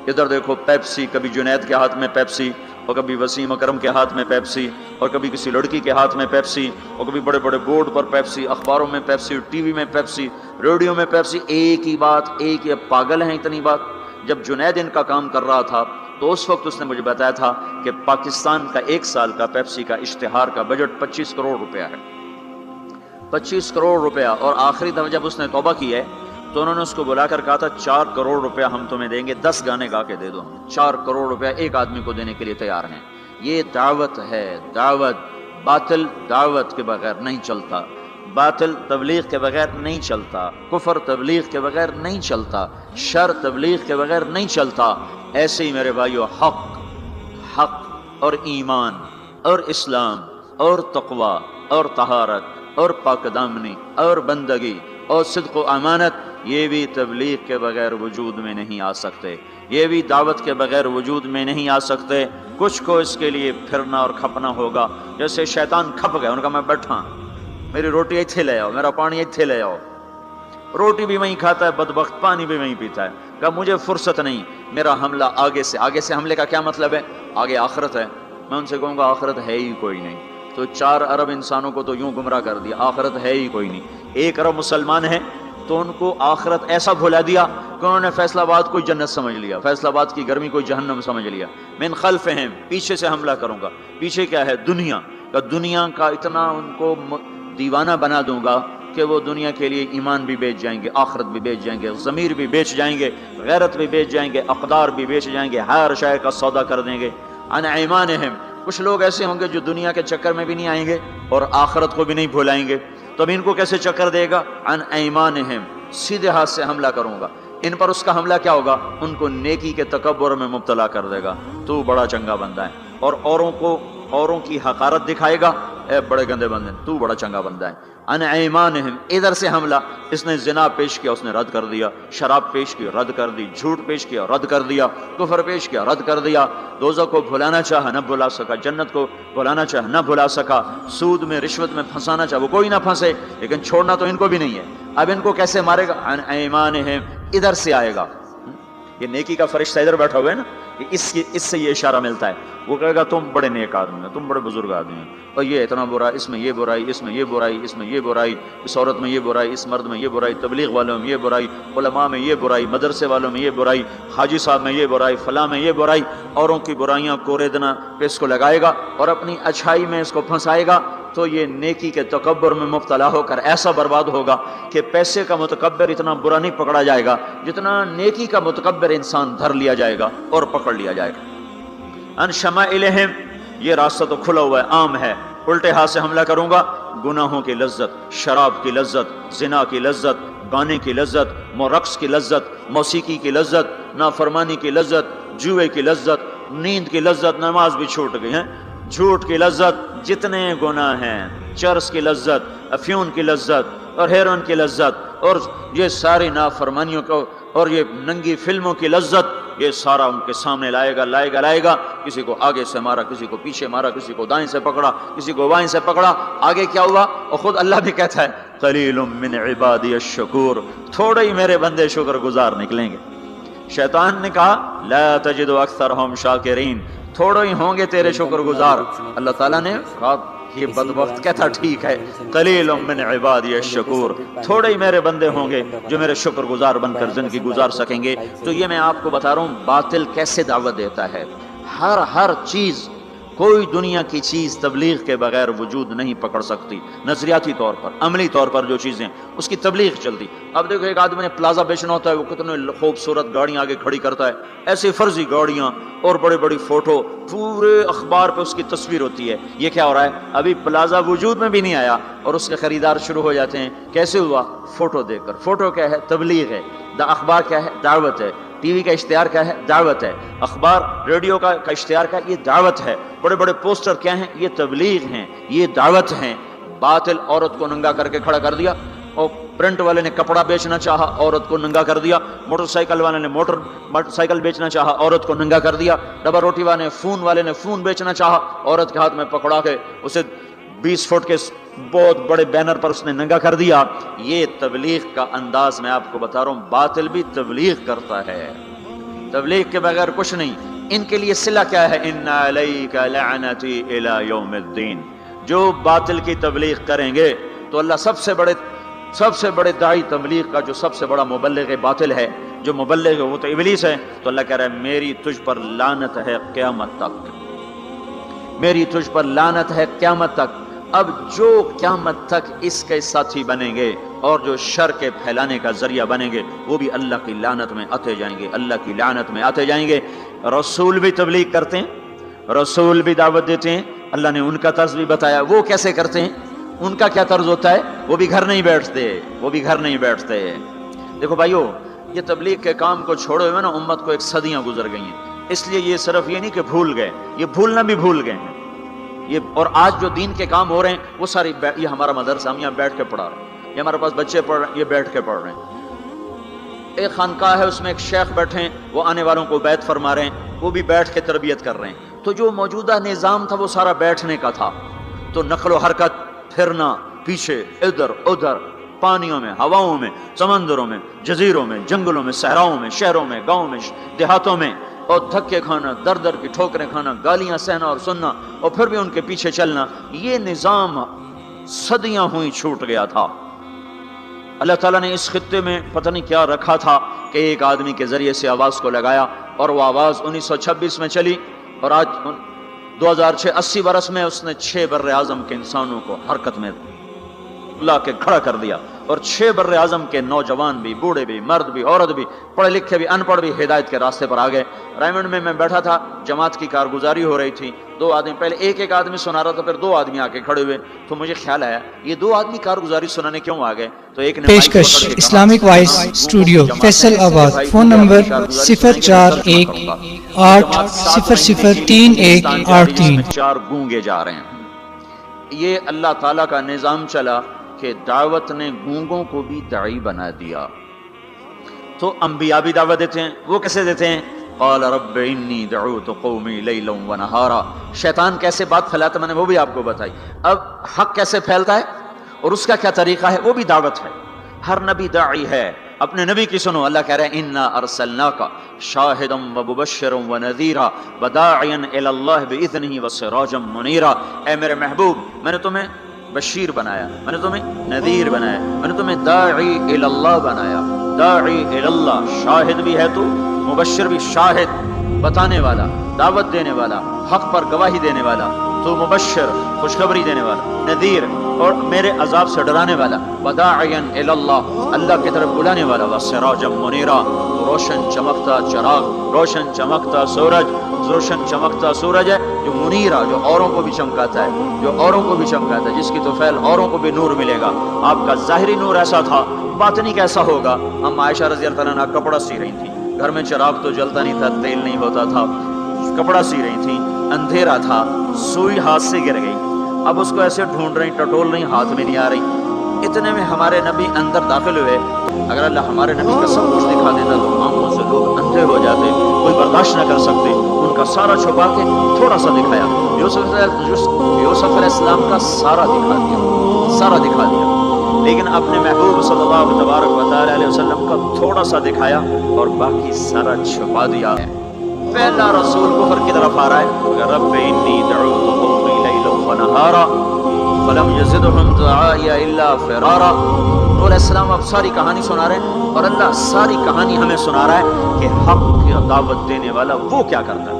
ادھر دیکھو پیپسی، کبھی جنید کے ہاتھ میں پیپسی، اور کبھی وسیم اکرم کے ہاتھ میں پیپسی، اور کبھی کسی لڑکی کے ہاتھ میں پیپسی، اور کبھی بڑے بڑے بورڈ پر پیپسی، اخباروں میں پیپسی، ٹی وی میں پیپسی، ریڈیو میں پیپسی، ایک ہی بات، ایک ہی، پاگل ہیں اتنی بات۔ جب جنید ان کا کام کر رہا تھا تو اس وقت اس نے مجھے بتایا تھا کہ پاکستان کا 1 سال کا پیپسی کا اشتہار کا بجٹ 25 کروڑ روپیہ ہے، 25 کروڑ روپیہ۔ اور آخری دفعہ جب اس نے توبہ کی ہے تو انہوں نے اس کو بلا کر کہا تھا 4 کروڑ روپیہ ہم تمہیں دیں گے، 10 گانے گا کے دے دو، ہم 4 کروڑ روپیہ ایک آدمی کو دینے کے لیے تیار ہیں۔ یہ دعوت ہے، دعوت۔ باطل دعوت کے بغیر نہیں چلتا، باطل تبلیغ کے بغیر نہیں چلتا، کفر تبلیغ کے بغیر نہیں چلتا، شر تبلیغ کے بغیر نہیں چلتا۔ ایسے ہی میرے بھائیو، حق اور ایمان اور اسلام اور تقوی اور طہارت اور پاک دامنی اور بندگی اور صدق و امانت، یہ بھی تبلیغ کے بغیر وجود میں نہیں آ سکتے، یہ بھی دعوت کے بغیر وجود میں نہیں آ سکتے۔ کچھ کو اس کے لیے پھرنا اور کھپنا ہوگا۔ جیسے شیطان کھپ گیا، ان کا میں بیٹھا، میری روٹی ایتھے لے آؤ، میرا پانی ایتھے لے آؤ۔ روٹی بھی وہیں کھاتا ہے بدبخت، پانی بھی وہیں پیتا ہے۔ کہا مجھے فرصت نہیں، میرا حملہ آگے سے۔ آگے سے حملے کا کیا مطلب ہے؟ آگے آخرت ہے۔ میں ان سے کہوں گا آخرت ہے ہی کوئی نہیں، تو 4 ارب انسانوں کو تو یوں گمراہ کر دیا، آخرت ہے ہی کوئی نہیں۔ 1 ارب مسلمان ہیں تو ان کو آخرت ایسا بھلا دیا کہ انہوں نے فیصل آباد کو جنت سمجھ لیا، فیصل آباد کی گرمی کو جہنم سمجھ لیا۔ من خلفہم، پیچھے سے حملہ کروں گا۔ پیچھے کیا ہے؟ دنیا کا، دنیا کا اتنا ان کو دیوانہ بنا دوں گا کہ وہ دنیا کے لیے ایمان بھی بیچ جائیں گے، آخرت بھی بیچ جائیں گے، ضمیر بھی بیچ جائیں گے، غیرت بھی بیچ جائیں گے، اقدار بھی بیچ جائیں گے، ہر شے کا سودا کر دیں گے۔ عن ایمانہم، کچھ لوگ ایسے ہوں گے جو دنیا کے چکر میں بھی نہیں آئیں گے اور آخرت کو بھی نہیں بھولائیں گے، تو اب ان کو کیسے چکر دے گا؟ عن ایمانہم، سیدھے ہاتھ سے حملہ کروں گا ان پر۔ اس کا حملہ کیا ہوگا؟ ان کو نیکی کے تکبر میں مبتلا کر دے گا، تو بڑا چنگا بندہ ہے، اور اوروں کی حقارت دکھائے گا، اے بڑے گندے بندے، تو بڑا چنگا بندہ ہے۔ ان ایمانہم، ادھر سے حملہ، اس نے زنا پیش کیا، اس نے رد کر دیا، شراب پیش کی، رد کر دی، جھوٹ پیش کیا، رد کر دیا، کفر پیش کیا، رد کر دیا، دوزخ کو بھلانا چاہا نہ بھلا سکا، جنت کو بھلانا چاہا نہ بھلا سکا، سود میں رشوت میں پھنسانا چاہا وہ کوئی نہ پھنسے، لیکن چھوڑنا تو ان کو بھی نہیں ہے۔ اب ان کو کیسے مارے گا؟ ان ایمانہم، ادھر سے آئے گا۔ یہ نیکی کا فرشتہ ادھر بیٹھا ہوا ہے نا، اس سے یہ اشارہ ملتا ہے، وہ کہے گا تم بڑے نیک آدمی ہو، تم بڑے بزرگ آدمی ہو، اور یہ اتنا برا، اس میں یہ برائی، اس میں یہ برائی، اس میں یہ برائی، اس عورت میں یہ برائی، اس مرد میں یہ برائی، تبلیغ والوں میں یہ برائی، علماء میں یہ برائی، مدرسے والوں میں یہ برائی، حاجی صاحب میں یہ برائی، فلاں میں یہ برائی۔ اوروں کی برائیاں کوریدنا پہ اس کو لگائے گا اور اپنی اچھائی میں اس کو پھنسائے گا، تو یہ نیکی کے تکبر میں مبتلا ہو کر ایسا برباد ہوگا کہ پیسے کا متکبر اتنا برا نہیں پکڑا جائے گا جتنا نیکی کا متکبر انسان دھر لیا جائے گا اور پکڑ لیا جائے گا۔ ان شمائلہم، یہ راستہ تو کھلا ہوا ہے، عام ہے۔ الٹے ہاتھ سے حملہ کروں گا، گناہوں کی لذت، شراب کی لذت، زنا کی لذت، گانے کی لذت، رقص کی لذت، موسیقی کی لذت، نافرمانی کی لذت، جوئے کی لذت، نیند کی لذت، نماز بھی چھوٹ گئی ہیں، جھوٹ کی لذت، جتنے گناہ ہیں، چرس کی لذت، افیون کی لذت اور ہیروئن کی لذت اور یہ ساری نافرمانیوں کو اور یہ ننگی فلموں کی لذت، یہ سارا ان کے سامنے لائے گا۔ کسی کو آگے سے مارا، کسی کو پیچھے مارا، کسی کو دائیں سے پکڑا، کسی کو بائیں سے پکڑا، آگے کیا ہوا؟ اور خود اللہ بھی کہتا ہے قلیل من عبادی الشکور، تھوڑے ہی میرے بندے شکر گزار نکلیں گے۔ شیطان نے کہا لا تجد اکثرہم شاکرین، تھوڑے ہی ہوں گے تیرے شکر گزار۔ اللہ تعالیٰ نے کہا یہ بدبخت کہتا ٹھیک ہے، قلیل من عبادی الشکور، تھوڑے ہی میرے بندے ہوں گے جو میرے شکر گزار بن کر زندگی گزار سکیں گے۔ تو یہ میں آپ کو بتا رہا ہوں باطل کیسے دعوت دیتا ہے۔ ہر چیز، کوئی دنیا کی چیز تبلیغ کے بغیر وجود نہیں پکڑ سکتی، نظریاتی طور پر، عملی طور پر جو چیزیں اس کی تبلیغ چلتی۔ اب دیکھو ایک آدمی نے پلازا بیچنا ہوتا ہے، وہ کتنے خوبصورت گاڑیاں آگے کھڑی کرتا ہے، ایسی فرضی گاڑیاں اور بڑی بڑی فوٹو، پورے اخبار پہ اس کی تصویر ہوتی ہے۔ یہ کیا ہو رہا ہے؟ ابھی پلازا وجود میں بھی نہیں آیا اور اس کے خریدار شروع ہو جاتے ہیں۔ کیسے ہوا؟ فوٹو دیکھ کر۔ فوٹو کیا ہے؟ تبلیغ ہے۔ اخبار کیا ہے؟ دعوت ہے۔ ٹی وی کا اشتہار کیا ہے؟ دعوت ہے۔ اخبار ریڈیو کا اشتہار کا یہ دعوت ہے۔ بڑے بڑے پوسٹر کیا ہیں؟ یہ تبلیغ ہیں، یہ دعوت ہیں۔ باطل عورت کو ننگا کر کے کھڑا کر دیا، اور پرنٹ والے نے کپڑا بیچنا چاہا، عورت کو ننگا کر دیا، موٹر سائیکل والے نے موٹر سائیکل بیچنا چاہا، عورت کو ننگا کر دیا، ڈبا روٹی والے نے فون بیچنا چاہا، عورت کے ہاتھ میں پکڑا کے اسے 20 فٹ کے بہت بڑے بینر پر اس نے ننگا کر دیا۔ یہ تبلیغ کا انداز میں آپ کو بتا رہا ہوں۔ باطل بھی تبلیغ کرتا ہے، تبلیغ کے بغیر کچھ نہیں۔ ان کے لیے صلہ کیا ہے؟ ان علیک لعنتی الی یوم الدین. جو باطل کی تبلیغ کریں گے تو اللہ سب سے بڑے داعی تبلیغ کا جو سب سے بڑا مبلغ باطل ہے، جو مبلغ ہے وہ تو ابلیس ہے، تو اللہ کہہ رہا ہے میری تجھ پر لعنت ہے قیامت تک، میری تجھ پر لعنت ہے قیامت تک. اب جو قیامت تک اس کے ساتھی بنیں گے اور جو شر کے پھیلانے کا ذریعہ بنیں گے وہ بھی اللہ کی لعنت میں آتے جائیں گے، اللہ کی لعنت میں آتے جائیں گے. رسول بھی تبلیغ کرتے ہیں، رسول بھی دعوت دیتے ہیں، اللہ نے ان کا طرز بھی بتایا. وہ کیسے کرتے ہیں، ان کا کیا طرز ہوتا ہے؟ وہ بھی گھر نہیں بیٹھتے. دیکھو بھائیو، یہ تبلیغ کے کام کو چھوڑے ہوئے نا امت کو ایک صدیاں گزر گئی ہیں. اس لیے یہ صرف یہ نہیں کہ بھول گئے، یہ بھولنا بھی بھول گئے ہیں. یہ اور آج جو دین کے کام ہو رہے ہیں وہ ساری یہ ہمارا مدرسہ، ہم یہاں بیٹھ کے پڑھا رہے ہیں، یہ ہمارے پاس بچے پڑھ رہے ہیں، یہ بیٹھ کے پڑھ رہے ہیں. ایک خانقاہ ہے، اس میں ایک شیخ بیٹھے ہیں، وہ آنے والوں کو بیعت فرما رہے ہیں، وہ بھی بیٹھ کے تربیت کر رہے ہیں. تو جو موجودہ نظام تھا وہ سارا بیٹھنے کا تھا، تو نقل و حرکت، پھرنا پیچھے ادھر ادھر، پانیوں میں، ہواؤں میں، سمندروں میں، جزیروں میں، جنگلوں میں، صحراؤں میں، شہروں میں، گاؤں میں، دیہاتوں میں، اور دھکے کھانا، در در کی ٹھوکریں کھانا، گالیاں سہنا اور سننا، اور پھر بھی ان کے پیچھے چلنا. یہ نظام صدیاں ہوئی چھوٹ گیا تھا. اللہ تعالیٰ نے اس خطے میں پتہ نہیں کیا رکھا تھا کہ ایک آدمی کے ذریعے سے آواز کو لگایا، اور وہ آواز 1926 میں چلی، اور آج 2006 80 برس میں اس نے 6 بر اعظم کے انسانوں کو حرکت میں لا کے کھڑا کر دیا. اور 6 بر اعظم کے نوجوان بھی، بوڑھے بھی، مرد بھی، عورت بھی، پڑھے لکھے بھی، ان پڑھ بھی ہدایت کے راستے پر آ گئے. رائمنڈ میں بیٹھا تھا، جماعت کی کارگزاری ہو رہی تھی. 2 آدمی، پہلے ایک آدمی سنا رہا تھا، پھر 2 آدمی آ کے کھڑے ہوئے. تو مجھے خیال آیا یہ 2 آدمی کارگزاری سنانے کیوں آ گئے؟ تو ایک نے
پیشکش اسلامک وائس اسٹوڈیو فیصل آباد، فون نمبر 0418003183.
4 گونگے جا رہے ہیں. یہ اللہ تعالیٰ کا نظام چلا کہ دعوت نے گونگوں کو بھی داعی بنا دیا. تو انبیاء بھی دعوت دیتے ہیں. وہ کیسے دیتے ہیں؟ قال رب انی دعوت قومی لیلا ونہارا. شیطان کیسے بات پھیلاتا ہے میں نے وہ بھی آپ کو بتائی. اب حق کیسے پھیلتا ہے اور اس کا کیا طریقہ ہے وہ بھی دعوت ہے. ہر نبی داعی ہے. اپنے نبی کی سنو، اللہ کہہ رہے ہیں انا ارسلناک شاہدا ومبشرا ونذیرا وداعیا الی اللہ باذنہ وسراجا منیرا. اے میرے محبوب، میں نے تمہیں بشیر بنایا، میں نے تمہیں نذیر بنایا، میں نے تمہیں داعی الی اللہ بنایا. داعی الی اللہ، شاہد بھی ہے تو، مبشر بھی، شاہد بتانے والا، دعوت دینے والا، حق پر گواہی دینے والا. تو مبشر خوشخبری دینے والا، نذیر اور میرے عذاب سے ڈرانے والا، وداعیا الی اللہ اللہ کی طرف بلانے والا، وسراجا منیرا روشن چمکتا چراغ، روشن چمکتا سورج. روشن چمکتا سورج ہے جو منیرا، جو اوروں کو بھی چمکاتا ہے، جو اوروں کو بھی چمکاتا ہے، جس کی توفیل اوروں کو بھی نور ملے گا. آپ کا ظاہری نور ایسا تھا، باطنی کیسا ہوگا؟ ہم عائشہ رضی اللہ عنہا کپڑا سی رہی تھی، گھر میں چراغ تو جلتا نہیں تھا، تیل نہیں ہوتا تھا، کپڑا سی رہی تھی، اندھیرا تھا، سوئی ہاتھ سے گر گئی. اب اس کو ایسے ڈھونڈ رہی، ٹٹول رہی، ہاتھ میں نہیں آ رہی. اتنے میں ہمارے نبی اندر داخل ہوئے. اگر اللہ ہمارے نبی کا سب کچھ دکھا دیتا تو آنکھوں سے لوگ اندھے ہو جاتے، کوئی برداشت نہ کر سکتے. ان کا سارا چھپا کے تھوڑا سا دکھایا. یوسف علیہ السلام کا سارا دکھا دیا، سارا دکھا دیا. لیکن اپنے محبوب صلی اللہ تبارک و تعالی علیہ وسلم کا تھوڑا سا دکھایا اور باقی سارا چھپا دیا. پہلا رسول کفر کی طرف آ رہا ہے، رب انی دعوت قومی لیلا ونہارا فلم یزدہم دعائی الا فرارا. نوح علیہ السلام اب ساری کہانی سنا رہے ہیں، اور اللہ ساری کہانی ہمیں سنا رہا ہے کہ حق کی دعوت دینے والا وہ کیا کرتا ہے.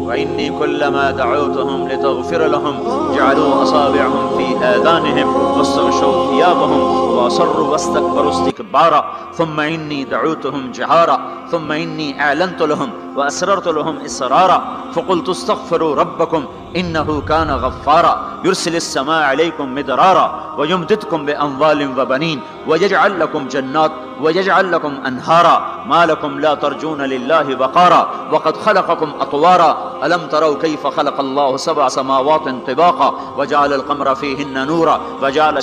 وَإِنِّي كُلَّمَا دَعَوْتُهُمْ لِتَغْفِرَ لَهُمْ جَعَلُوا أَصَابِعَهُمْ فِي آذَانِهِمْ وَاسْتَغْشَوْا ثِيَابَهُمْ وَأَصَرُّوا وَاسْتَكْبَرُوا اسْتِكْبَارًا ثُمَّ إِنِّي دَعَوْتُهُمْ جِهَارًا ثُمَّ إِنِّي أَعْلَنْتُ لَهُمْ وَأَسْرَرْتُ لَهُمْ إِسْرَارًا فَقُلْتُ اسْتَغْفِرُوا رَبَّكُمْ إِنَّهُ كَانَ غَفَّارًا يُرْسِلِ السَّمَاءَ عَلَيْكُمْ مِدْرَارًا وَيُمْدِدْكُمْ بِأَمْوَالٍ وَبَنِينَ وَيَجْعَلْ لَكُمْ جَنَّاتٍ وَيَجْعَلْ لَكُمْ أَنْهَارًا مَا لَكُمْ لَا تَرْجُونَ لِلَّهِ وَقَارًا وَقَدْ خَلَقَكُمْ أَطْوَارًا أَلَمْ تَرَوْا كَيْفَ خَلَقَ اللَّهُ سَبْعَ سَمَاوَاتٍ طِبَاقًا وَجَعَلَ الْقَمَرَ فِيهِنَّ نُورًا وَجَعَلَ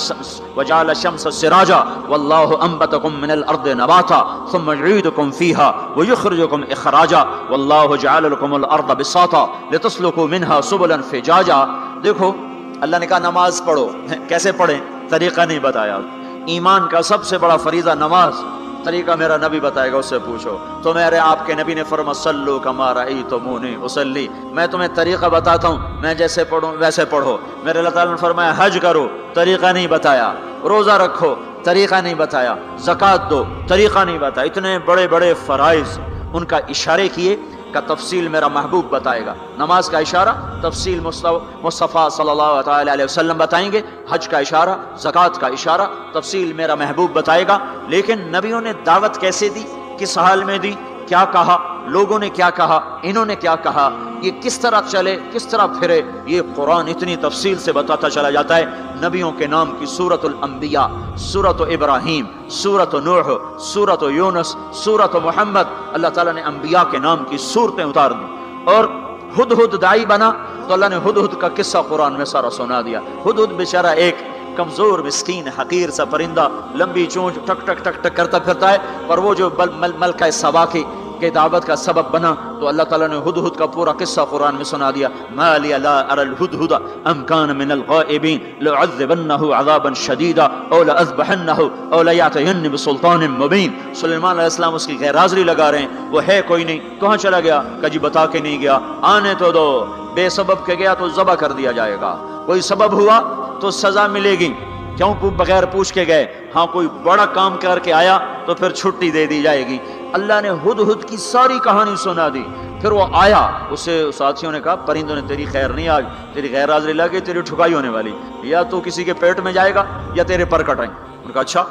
الشَّمْسَ سِرَاجًا وَاللَّهُ أَنبَتَكُم مِّنَ الْأَرْضِ نَبَاتًا ثُمَّ يُعِيدُكُم فِيهَا وَيُخْرِجُكُم إِخْرَاجًا وَاللَّهُ جَعَلَ لَكُمُ الْأَرْضَ بِسَاطًا لِتَسْلُكُوا مِنْهَا سُبُلًا فِجَاجًا. دیکھو اللہ نے کہا نماز پڑھو. کیسے پڑھیں؟ طریقہ نہیں بتایا. ایمان کا سب سے بڑا فریضہ نماز. طریقہ میرا نبی بتائے گا، اس سے پوچھو۔ تو میرے آپ کے نبی نے فرمایا صلو کما رأیتمونی اصلی، میں تمہیں طریقہ بتاتا ہوں، میں جیسے پڑھوں ویسے پڑھو۔ میرے اللہ تعالیٰ نے فرمایا حج کرو، طریقہ نہیں بتایا، روزہ رکھو، طریقہ نہیں بتایا، زکوٰۃ دو، طریقہ نہیں بتایا۔ اتنے بڑے بڑے فرائض ان کا اشارے کیے کا تفصیل میرا محبوب بتائے گا۔ نماز کا اشارہ تفصیل مصطفیٰ صلی اللہ تعالی علیہ وسلم بتائیں گے، حج کا اشارہ، زکوٰۃ کا اشارہ تفصیل میرا محبوب بتائے گا۔ لیکن نبیوں نے دعوت کیسے دی، کس حال میں دی، کیا کہا، لوگوں نے کیا کہا، انہوں نے کیا کہا، یہ کس طرح چلے، کس طرح پھرے، یہ قرآن اتنی تفصیل سے بتاتا چلا جاتا ہے۔ نبیوں کے نام کی سورۃ الانبیاء، سورۃ ابراہیم، سورۃ نوح، سورۃ یونس، سورۃ محمد، اللہ تعالیٰ نے انبیاء کے نام کی سورتیں اتار دی۔ اور ہدہد داعی بنا تو اللہ نے ہدہد کا قصہ قرآن میں سارا سنا دیا۔ ہدہد بیچارہ ایک کمزور مسکین حقیر سا پرندہ، لمبی چونچ، ٹک ٹک ٹک ٹک کرتا پھرتا ہے، پر وہ جو ملکہ سبا کے دعوت کا سبب بنا، تو اللہ تعالیٰ نے ہدہد کا پورا قصہ قرآن میں سنا دیا۔ ما لی لا اری الہدہد ام کان من الغائبین لأعذبنہ عذابا شدیدا او لأذبحنہ او لیأتین بسلطان مبین۔ سلیمان علیہ السلام اس کی غیر حاضری لگا رہے ہیں، وہ ہے کوئی نہیں، کہاں چلا گیا، کہ جی بتا کے نہیں گیا، آنے تو دو، بے سبب کے گیا تو ذبح کر دیا جائے گا، کوئی سبب ہوا تو سزا ملے گی، کیوں بغیر پوچھ کے گئے، ہاں کوئی بڑا کام کر کے آیا تو پھر چھٹی دے دی جائے گی۔ اللہ نے ہدہد کی ساری کہانی سنا دی۔ پھر وہ آیا، اسے ساتھیوں نے کہا پرندوں نے تیری خیر نہیں، آج تیری غیر حاضری لگی، تیری ٹھکائی ہونے والی، یا تو کسی کے پیٹ میں جائے گا یا تیرے پر کٹائیں۔ ان کا اچھا،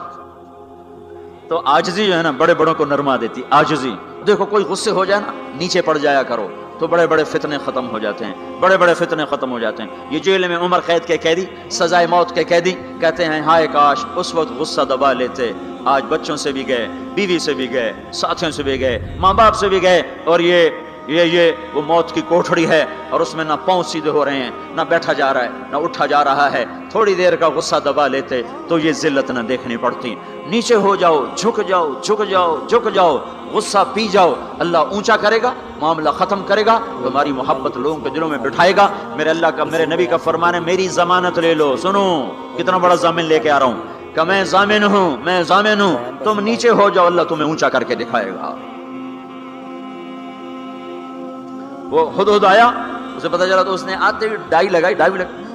تو عاجزی جو ہے نا بڑے بڑوں کو نرما دیتی، عاجزی۔ دیکھو کوئی غصے ہو جائے نا، نیچے پڑ جایا کرو تو بڑے بڑے فتنے ختم ہو جاتے ہیں، بڑے بڑے فتنے ختم ہو جاتے ہیں۔ یہ جیل میں عمر قید کے قیدی، سزائے موت کے قیدی کہتے ہیں ہائے کاش اس وقت غصہ دبا لیتے، آج بچوں سے بھی گئے، بیوی سے بھی گئے، ساتھیوں سے بھی گئے، ماں باپ سے بھی گئے، اور یہ وہ موت کی کوٹھڑی ہے، اور اس میں نہ پاؤں سیدھے ہو رہے ہیں، نہ بیٹھا جا رہا ہے، نہ اٹھا جا رہا ہے۔ تھوڑی دیر کا غصہ دبا لیتے تو یہ ذلت نہ دیکھنی پڑتی۔ نیچے ہو جاؤ، جھک جاؤ، جھک جاؤ، جھک جاؤ، غصہ پی جاؤ، اللہ اونچا کرے گا، معاملہ ختم کرے گا، تمہاری محبت لوگوں کے دلوں میں بٹھائے گا۔ میرے اللہ کا، میرے نبی کا فرمان ہے میری ضمانت لے لو۔ سنو کتنا بڑا ضامن لے کے آ رہا ہوں کہ میں ضامن ہوں، میں ضامن ہوں، تم نیچے ہو جاؤ، اللہ تمہیں اونچا کر کے دکھائے گا۔ وہ ہدہد آیا، اسے پتہ چلا تو اس نے آتے ہی ڈائی لگائی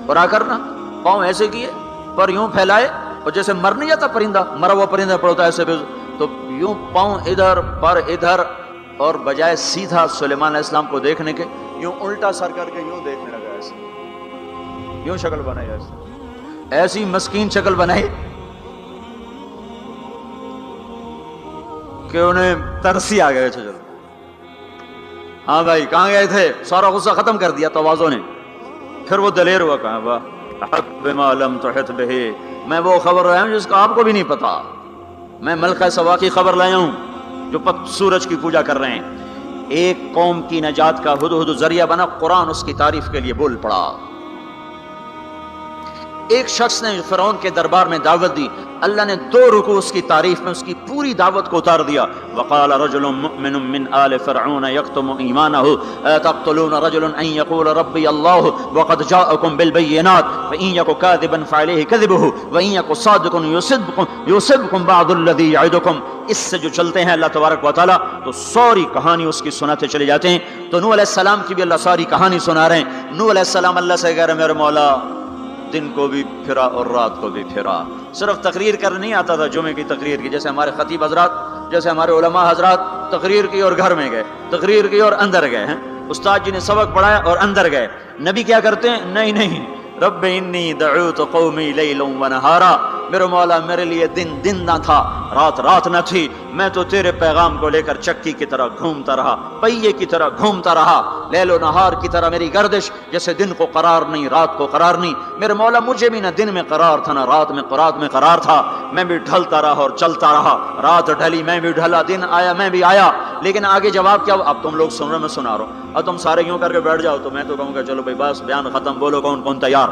اور آ کر نا پاؤں ایسے کیے، پر یوں پھیلائے، اور جیسے مر نہیں جاتا پرندہ، مرا ہوا پرندہ پڑتا ہے ایسے، تو یوں پاؤں ادھر پر ادھر، اور بجائے سیدھا سلیمان علیہ السلام کو دیکھنے کے یوں الٹا سر کر کے یوں دیکھنے لگا، ایسے یوں شکل بنائی، ایسی مسکین شکل بنائی کہ انہیں ترسی آ گئے۔ چلو ہاں بھائی کہاں گئے تھے، سارا غصہ ختم کر دیا تواضع نے۔ پھر وہ دلیر ہوا، کہا واہ احط بما لم تحط بہ، میں وہ خبر لایا ہوں جس کا آپ کو بھی نہیں پتا، میں ملکہ سبا کی خبر لایا ہوں جو سورج کی پوجا کر رہے ہیں۔ ایک قوم کی نجات کا ہدہد ذریعہ بنا، قرآن اس کی تعریف کے لیے بول پڑا۔ ایک شخص نے فرعون کے دربار میں دعوت دی، اللہ نے 2 رکوع اس کی تعریف میں اس کی پوری دعوت کو اتار دیا۔ وقال رجل مؤمن من آل فرعون يكتم ایمانه تقتلون رجلا ان يقول ربي الله وقد جاءكم بالبينات فان يك كاذبا فعليه كذبه وان يك صادقا يصبكم بعض الذي يعدكم۔ اس سے جو چلتے ہیں اللہ تبارک و تعالیٰ تو ساری کہانی اس کی سناتے چلے جاتے ہیں۔ تو نوح علیہ السلام کی بھی اللہ ساری کہانی سنا رہے ہیں۔ نوح علیہ السلام اللہ سے کہہ رہے میرے مولا دن کو بھی پھرا اور رات کو بھی پھرا، صرف تقریر کر نہیں آتا تھا، جمعے کی تقریر کی، جیسے ہمارے خطیب حضرات، جیسے ہمارے علماء حضرات تقریر کی اور گھر میں گئے، تقریر کی اور اندر گئے ہیں، استاد جی نے سبق پڑھایا اور اندر گئے۔ نبی کیا کرتے ہیں؟ نہیں، رب انی دعوت قومی لیلا ونہارا، میرے مولا میرے لیے دن نہ تھا، رات نہ تھی، میں تو تیرے پیغام کو لے کر چکی کی طرح گھومتا رہا، پہیے کی طرح گھومتا رہا، لیل و نہار کی طرح میری گردش، جیسے دن کو قرار نہیں رات کو قرار نہیں۔ میرے مولا مجھے بھی نہ دن میں قرار تھا نہ رات میں قرار تھا، میں بھی ڈھلتا رہا اور چلتا رہا، رات ڈھلی میں بھی ڈھلا، دن آیا میں بھی آیا۔ لیکن آگے جواب کیا؟ اب تم لوگ سن رہے میں سنا رہا ہوں، اب تم سارے یوں کر کے بیٹھ جاؤ تو میں تو کہوں گا چلو بھائی بس بیان ختم، بولو کون تیار۔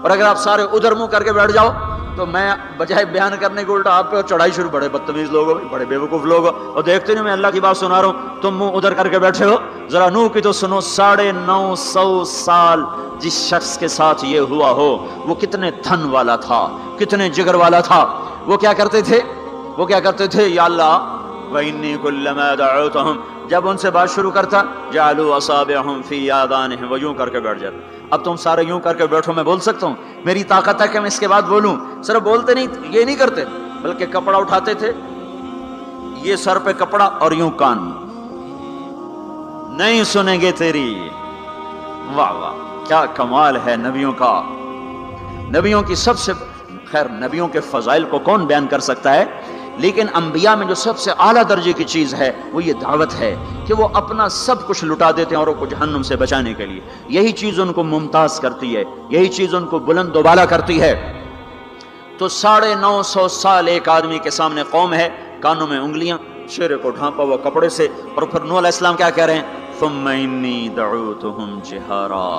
اور اگر آپ سارے ادھر منہ کر کے بیٹھ جاؤ تو میں بجائے بیان کرنے کے الٹا آپ پہ چڑھائی شروع، بڑے بدتمیز لوگ ہو، بڑے بیوقوف لوگ ہو، اور دیکھتے نہیں میں اللہ کی بات سنا رہا ہوں، تم منہ ادھر کر کے بیٹھے ہو۔ ذرا نوح کی تو سنو، 950 سال جس شخص کے ساتھ یہ ہوا ہو وہ کتنے دھن والا تھا، کتنے جگر والا تھا۔ وہ کیا کرتے تھے؟ وہ کیا کرتے تھے؟ یا اللہ وَإِنِّي كُلَّمَا دَعَوْتُهُمْ، جب ان سے بات شروع کرتا جعلوا اصابعهم فی آذانهم، وہ یوں کر کے بیٹھ جاتے. اب تم سارے یوں کر کے بیٹھو، میں بول سکتا ہوں؟ میری طاقت ہے کہ میں اس کے بعد بولوں؟ صرف بولتے نہیں، یہ نہیں کرتے، بلکہ کپڑا اٹھاتے تھے، یہ سر پہ کپڑا اور یوں کان، نہیں سنیں گے تیری. واہ واہ، کیا کمال ہے نبیوں کا. نبیوں کی سب سے، خیر نبیوں کے فضائل کو کون بیان کر سکتا ہے، لیکن انبیاء میں جو سب سے اعلیٰ درجے کی چیز ہے وہ یہ دعوت ہے کہ وہ اپنا سب کچھ لٹا دیتے ہیں اور کو جہنم سے بچانے کے لیے. یہی چیز ان کو ممتاز کرتی ہے، یہی چیز ان کو بلند و بالا کرتی ہے. تو 950 سال ایک آدمی کے سامنے قوم ہے، کانوں میں انگلیاں، چہرے کو ڈھانپا ہوا کپڑے سے، اور پھر نوح علیہ السلام کیا کہہ رہے ہیں؟ ثم انی دعوتہم جہارا،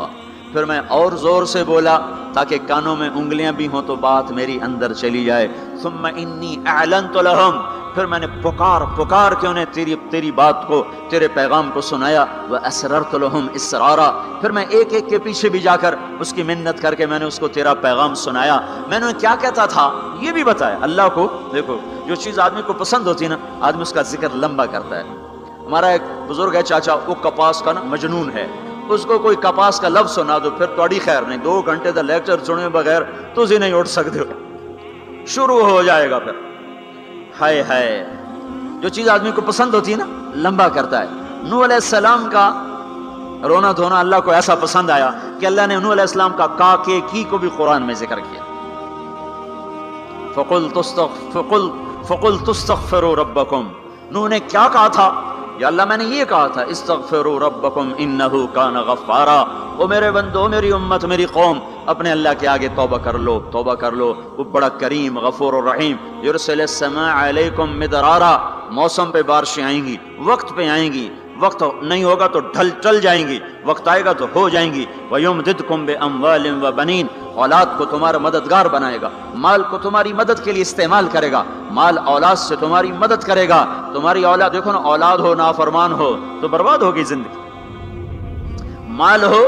پھر میں اور زور سے بولا تاکہ کانوں میں انگلیاں بھی ہوں تو بات میری اندر چلی جائے. ثم انی اعلنت لہم، پھر میں نے پکار کے انہیں تیری بات کو، تیرے پیغام کو سنایا. واسررت لہم اسرارا، پھر میں ایک ایک کے پیچھے بھی جا کر اس کی منت کر کے میں نے اس کو تیرا پیغام سنایا. میں نے کیا کہتا تھا یہ بھی بتایا. اللہ کو دیکھو، جو چیز آدمی کو پسند ہوتی ہے نا، آدمی اس کا ذکر لمبا کرتا ہے. ہمارا ایک بزرگ ہے چاچا، وہ کپاس کا نا مجنون ہے. اس کو کوئی کپاس کا لفظ سنا دو پھر توڑی خیر نہیں، 2 گھنٹے دا لیکچر سنے بغیر تسی نہیں اٹھ سکتے ہو، شروع ہو جائے گا. پھر ہائے ہائے، جو چیز آدمی کو پسند ہوتی ہے نا لمبا کرتا ہے. نوح علیہ السلام کا رونا دھونا اللہ کو ایسا پسند آیا کہ اللہ نے نوح علیہ السلام کا کا کی کو بھی قرآن میں ذکر کیا. فَقُلْتُ اسْتَغْفِرُوا رَبَّكُمْ، نوح نے کیا کہا تھا؟ یا اللہ میں نے یہ کہا تھا استغفروا ربکم انہ کان غفارا، او میرے بندو، میری امت، میری قوم، اپنے اللہ کے آگے توبہ کر لو، توبہ کر لو. وہ بڑا کریم غفور الرحیم. یرسل السماء علیکم مدرارا، موسم پہ بارشیں آئیں گی، وقت پہ آئیں گی، وقت نہیں ہوگا تو ٹل جائیں گی، وقت آئے گا تو ہو جائیں گی. وَيُمْدِدْكُمْ بِأَمْوَالٍ وَبَنِينَ، اولاد کو تمہارا مددگار بنائے گا، مال کو تمہاری مدد کے لیے استعمال کرے گا، مال اولاد سے تمہاری مدد کرے گا. تمہاری اولاد، دیکھو نا، اولاد ہو نافرمان ہو تو برباد ہوگی زندگی، مال ہو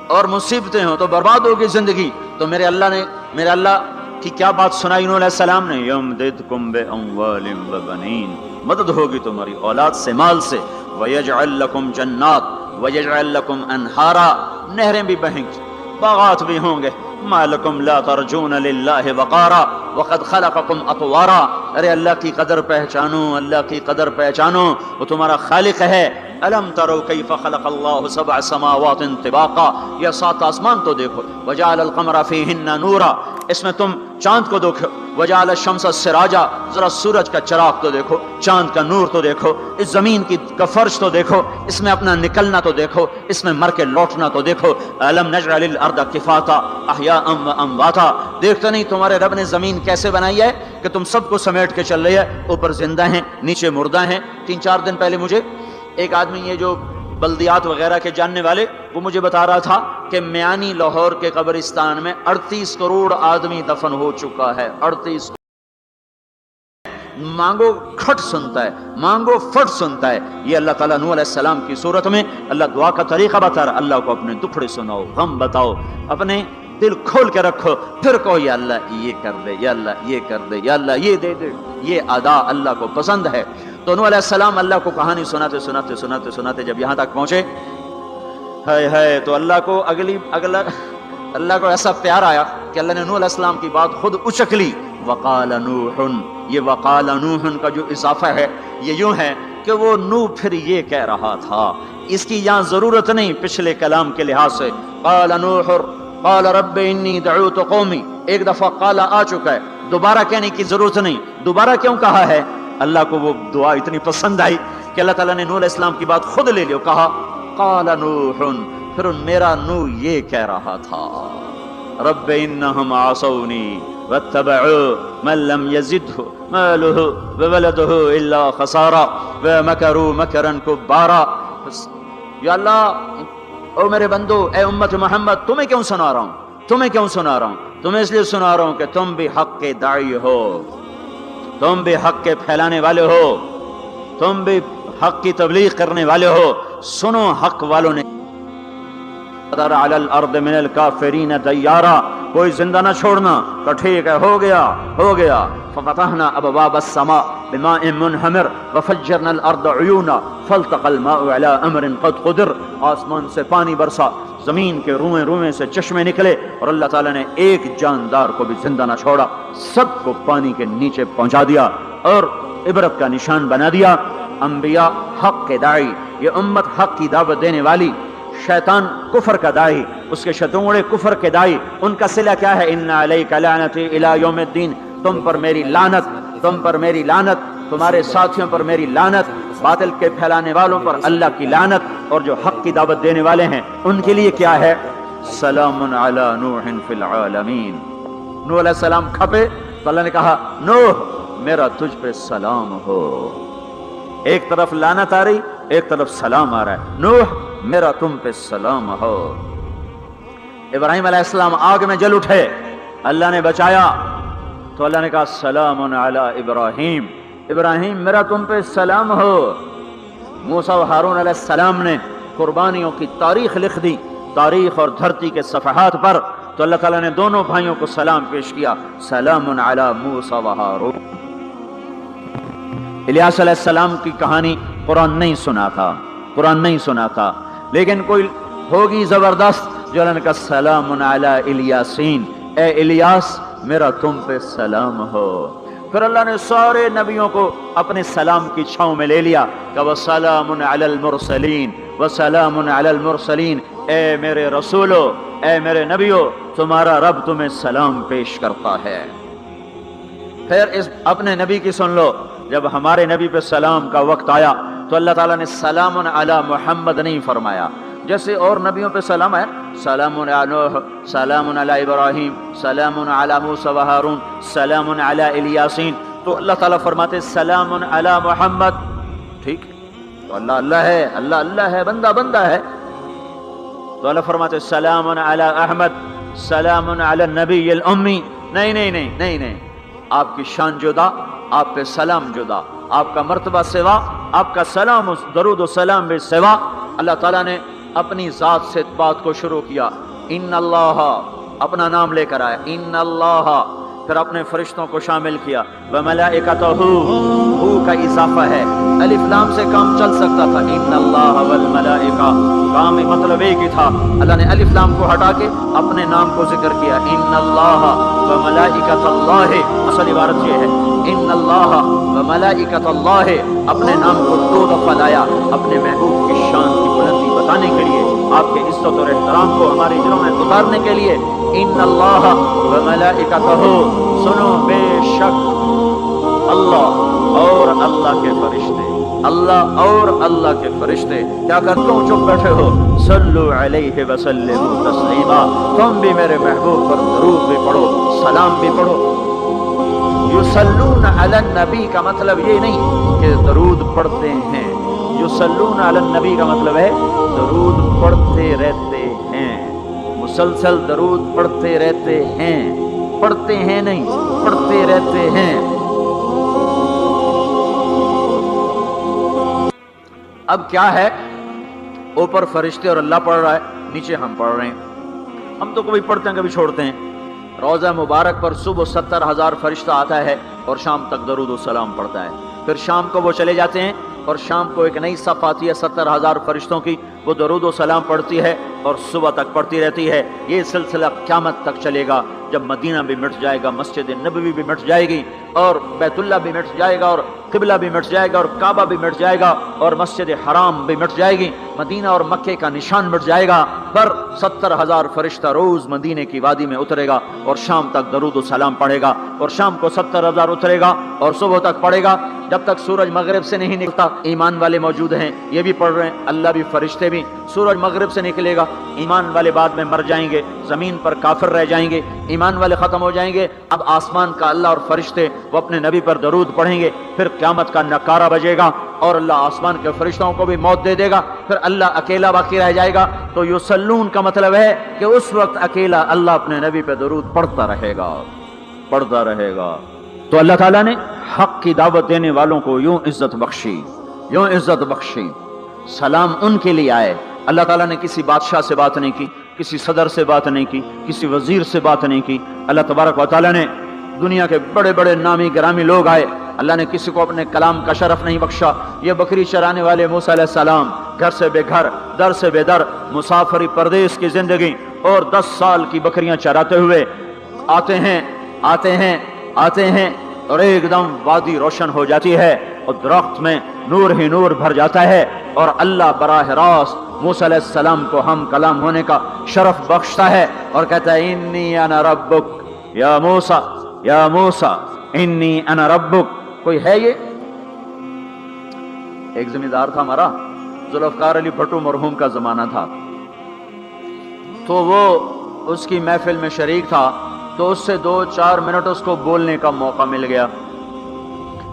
اور مصیبتیں ہوں تو برباد ہوگی زندگی. تو میرے اللہ کی کیا بات سنائی نوح علیہ السلام نے؟ یمددکم باموال وبنین، مدد ہوگی تمہاری اولاد سے، مال سے. ویجعل لکم جنات ویجعل لکم انہارا، نہریں بھی بہیں گی، باغات بھی ہوں گے. ما لکم لا ترجون للہ وقارا وقد خلقکم اطوارا، ارے اللہ کی قدر پہچانو، اللہ کی قدر پہچانو، وہ تمہارا خالق ہے. الم تروا کیف خلق اللہ 7 سماوات طباقا، یہ 7 آسمان تو دیکھو. وجعل القمر فیہن نورا، اس میں تم چاند کو دیکھو. وجعل الشمس سراجا، ذرا سورج کا چراغ تو دیکھو، چاند کا نور تو دیکھو، اس زمین کا فرش تو دیکھو، اس میں اپنا نکلنا تو دیکھو، اس میں مر کے لوٹنا تو دیکھو. الم نجعل الارض کفاتا احیاء وامواتا، دیکھتے نہیں تمہارے رب نے زمین کیسے بنائی ہے کہ تم سب کو سمیٹ کے چل رہی ہے، اوپر زندہ ہیں نیچے مردہ ہیں. 3-4 دن پہلے مجھے ایک آدمی، یہ جو بلدیات وغیرہ کے جاننے والے، وہ مجھے بتا رہا تھا کہ میانی لاہور کے قبرستان میں 38 کروڑ آدمی دفن ہو چکا ہے. 38 مانگو کھٹ سنتا ہے، مانگو فٹ سنتا ہے. یہ اللہ تعالیٰ نوح علیہ السلام کی صورت میں اللہ دعا کا طریقہ بتا رہا. اللہ کو اپنے دکھڑے سناؤ، غم بتاؤ، اپنے دل کھول کے رکھو، پھر کہو یا اللہ یہ کر دے، یا اللہ یہ کر دے، یا اللہ یہ دے دے. یہ ادا اللہ کو پسند ہے. تو نوح علیہ السلام اللہ کو کہانی سناتے جب یہاں تک پہنچے، ہائے ہائے، تو اللہ کو اللہ کو ایسا پیار آیا کہ اللہ نے نوح علیہ السلام کی بات خود اچک لی. وقال نوح، یہ وقال نوح کا جو اضافہ ہے یہ یوں ہے کہ وہ نوح پھر یہ کہہ رہا تھا، اس کی یہاں ضرورت نہیں پچھلے کلام کے لحاظ سے. قال نوح قال رب انی دعوت قومی، ایک دفعہ قال آ چکا ہے، دوبارہ کہنے کی ضرورت نہیں. دوبارہ کیوں کہا ہے؟ اللہ کو وہ دعا اتنی پسند آئی کہ اللہ تعالیٰ نے نوح علیہ السلام کی بات خود لے لی، کہا قال نوح، پھر میرا نوح یہ کہہ رہا تھا، رب انہم عصونی واتبعوا من لم یزدہ مالہ وولدہ الا خسارا ومکروا مکرا کبارا. یا اللہ، او میرے بندو، اے امت محمد، تمہیں کیوں سنا رہا ہوں؟ تمہیں اس لیے سنا رہا ہوں کہ تم بھی حق کے داعی ہو، تم بھی حق کے پھیلانے والے ہو، تم بھی حق کی تبلیغ کرنے والے ہو. سنو حق والوں نے تذر علی الارض من الکافرین دیارا، کوئی زندہ نہ چھوڑنا، تو ٹھیک ہے، ہو گیا ففتحنا ابواب السماء بماء منہمر وفجرنا الارض عیونا فالتقى الماء على امر قد قدر، آسمان سے پانی برسا، زمین کے روئیں روئیں سے چشمے نکلے، اور اللہ تعالیٰ نے ایک جاندار کو بھی زندہ نہ چھوڑا، سب کو پانی کے نیچے پہنچا دیا اور عبرت کا نشان بنا دیا۔ انبیاء حق کے داعی، یہ امت حق کی دعوت دینے والی، شیطان کفر کا داعی، اس کے شتونڑے کفر کے داعی، ان کا صلہ کیا ہے؟ ان علیک لعنتی الی یوم الدین، تم پر میری لعنت، تمہارے ساتھیوں پر میری لعنت، باطل کے پھیلانے والوں پر اللہ کی لعنت، اور جو حق کی دعوت دینے والے ہیں ان کے لیے کیا ہے؟ سلام علی نوح فی العالمین۔ نوح علیہ السلام کھپے تو اللہ نے کہا نوح میرا تجھ پہ سلام ہو، ایک طرف لعنت آ رہی، ایک طرف سلام آ رہا ہے، نوح میرا تم پہ سلام ہو۔ ابراہیم علیہ السلام آگ میں جل اٹھے، اللہ نے بچایا تو اللہ نے کہا سلام علی ابراہیم، ابراہیم میرا تم پہ سلام ہو۔ موسیٰ و ہارون علیہ السلام نے قربانیوں کی تاریخ لکھ دی، تاریخ اور دھرتی کے صفحات پر، تو اللہ تعالیٰ نے دونوں بھائیوں کو سلام پیش کیا، سلام علی موسیٰ و ہارون۔ الیاس علیہ السلام کی کہانی قرآن نہیں سنا تھا، لیکن کوئی ہوگی زبردست جو اللہ نے کہا سلام علی الیاسین، اے الیاس میرا تم پہ سلام ہو۔ پھر اللہ نے سارے نبیوں کو اپنے سلام کی چھاؤں میں لے لیا کہ وسلام علی المرسلین، وسلام علی المرسلین، اے میرے رسولو، اے میرے نبیو، تمہارا رب تمہیں سلام پیش کرتا ہے۔ پھر اس اپنے نبی کی سن لو، جب ہمارے نبی پہ سلام کا وقت آیا تو اللہ تعالیٰ نے سلام علی محمد نہیں فرمایا، جیسے اور نبیوں پہ سلام ہے، سلام علی نوح، سلام علی ابراہیم، سلام علی موسیٰ و ہارون، سلام علی الیاسین، تو اللہ تعالیٰ فرماتے سلام علی محمد، ٹھیک، تو اللہ اللہ ہے، بندہ ہے، تو اللہ فرماتے سلام علی احمد، سلام علی النبی الامی، نہیں، آپ کی شان جدا، آپ پہ سلام جدا، آپ کا مرتبہ سوا، آپ کا سلام درود و سلام بھی سوا۔ اللہ تعالیٰ نے اپنی ذات سے بات کو شروع کیا، ان اللہ، اپنا نام لے کر آیا، ان اللہ، پھر اپنے فرشتوں کو شامل کیا، وملائکتہ، ہو کا اضافہ ہے، الف لام سے کام چل سکتا تھا، ان اللہ والملائکہ، کام مطلب ایک ہی تھا، اللہ نے الف لام کو ہٹا کے اپنے نام کو ذکر کیا، ان اللہ وملائکۃ اللہ، اصل عبارت یہ ہے، ان اللہ وملائکۃ اللہ، اپنے نام کو 2 دفعہ لایا اپنے محبوب کی شان کی بلندی بتانے کے لیے، آپ کے عزت اور احترام کو ہمارے دلوں میں اتارنے کے لیے، ان اللہ وملائکتہ، سنو بے شک اللہ اور اللہ کے فرشتے، اللہ اور اللہ کے فرشتے کیا کرتے ہو؟ چپ بیٹھے ہو، صلو علیہ وسلموا تسلیما، تم بھی میرے محبوب پر درود بھی پڑھو، سلام بھی پڑھو۔ یصلون علی النبی کا مطلب یہ نہیں کہ درود پڑھتے ہیں، یصلون علی النبی کا مطلب ہے درود پڑھتے رہتے ہیں، مسلسل درود پڑھتے رہتے ہیں، پڑھتے ہیں نہیں، پڑھتے رہتے ہیں۔ اب کیا ہے، اوپر فرشتے اور اللہ پڑھ رہا ہے، نیچے ہم پڑھ رہے ہیں، ہم تو کبھی پڑھتے ہیں کبھی چھوڑتے ہیں۔ روزہ مبارک پر صبح 70,000 فرشتہ آتا ہے اور شام تک درود و سلام پڑھتا ہے، پھر شام کو وہ چلے جاتے ہیں اور شام کو ایک نئی صف آتی ہے 70,000 فرشتوں کی، وہ درود و سلام پڑھتی ہے اور صبح تک پڑھتی رہتی ہے۔ یہ سلسلہ قیامت تک چلے گا، جب مدینہ بھی مٹ جائے گا، مسجد نبوی بھی مٹ جائے گی، اور بیت اللہ بھی مٹ جائے گا، اور قبلہ بھی مٹ جائے گا، اور کعبہ بھی مٹ جائے گا، اور مسجد حرام بھی مٹ جائے گی، مدینہ اور مکے کا نشان مٹ جائے گا، پر 70,000 فرشتہ روز مدینے کی وادی میں اترے گا اور شام تک درود و سلام پڑھے گا، اور شام کو 70,000 اترے گا اور صبح تک پڑھے گا، جب تک سورج مغرب سے نہیں نکلتا۔ ایمان والے موجود ہیں، یہ بھی پڑھ رہے ہیں، اللہ بھی، فرشتے بھی۔ سورج مغرب سے نکلے گا، ایمان والے بعد میں مر جائیں گے، زمین پر کافر رہ جائیں گے، ایمان والے ختم ہو جائیں گے۔ اب آسمان کا اللہ اور فرشتے وہ اپنے نبی پر درود پڑھیں گے، پھر قیامت کا نکارہ بجے گا اور اللہ آسمان کے فرشتوں کو بھی موت دے دے گا، پھر اللہ اکیلا باقی رہ جائے گا۔ تو یصلون کا مطلب ہے کہ اس وقت اکیلا اللہ اپنے نبی پہ درود پڑھتا رہے گا، پڑھتا رہے گا۔ تو اللہ تعالیٰ نے حق کی دعوت دینے والوں کو یوں عزت بخشی، یوں عزت بخشی۔ سلام ان کے لیے آئے اللہ تعالیٰ نے کسی بادشاہ سے بات نہیں کی, کسی صدر سے بات نہیں کی, کسی وزیر سے بات نہیں کی. اللہ تبارک و تعالیٰ نے دنیا کے بڑے بڑے نامی گرامی لوگ آئے, اللہ نے کسی کو اپنے کلام کا شرف نہیں بخشا. یہ بکری چرانے والے موسیٰ علیہ السلام گھر سے بے گھر, در سے بے در, مسافری پردیس کی زندگی اور 10 سال کی بکریاں چراتے ہوئے آتے ہیں اور ایک دم وادی روشن ہو جاتی ہے اور درخت میں نور ہی نور بھر جاتا ہے, اور اللہ براہ راست موسیٰ علیہ السلام کو ہم کلام ہونے کا شرف بخشتا ہے اور کہتا ہے انی انا ربک یا موسیٰ انی انا ربک. کوئی ہے یہ؟ ایک زمیندار تھا ہمارا, ذوالفقار علی بھٹو مرحوم کا زمانہ تھا, تو وہ اس کی محفل میں شریک تھا, تو اس سے 2-4 منٹ اس کو بولنے کا موقع مل گیا.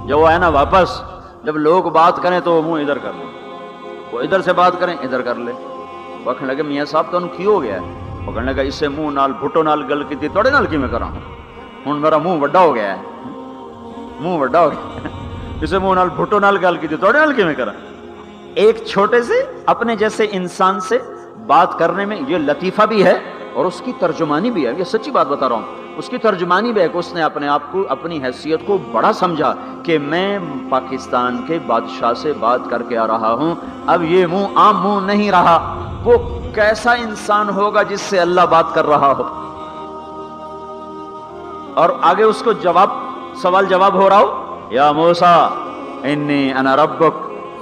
جب وہ ہے نا واپس, جب لوگ بات کریں تو وہ منہ ادھر کر لے, وہ ادھر سے بات کریں ادھر کر لے. وہ کہنے لگے میاں صاحب تو کی ہو گیا ہے؟ وہ کہنے لگا اس سے منہ نال بھٹو نال گل کی توڑے نال کی میں کراں, ہوں میرا منہ وڈا ہو گیا ہے, منہ وڈا ہو گیا, اسے منہ نال بھٹو نال گل کی توڑے نال کی میں کراں. ایک چھوٹے سے اپنے جیسے انسان سے بات کرنے میں یہ لطیفہ بھی ہے اور اس کی ترجمانی بھی ہے. یہ سچی بات بتا رہا ہوں, اس کی ترجمانی بھی ہے کہ اس نے اپنے آپ کو, اپنی حیثیت کو بڑا سمجھا کہ میں پاکستان کے بادشاہ سے بات کر کے آ رہا ہوں, اب یہ منہ عام منہ نہیں رہا. وہ کیسا انسان ہوگا جس سے اللہ بات کر رہا ہو, اور آگے اس کو سوال جواب ہو رہا ہو, یا موسیٰ انی انا ربک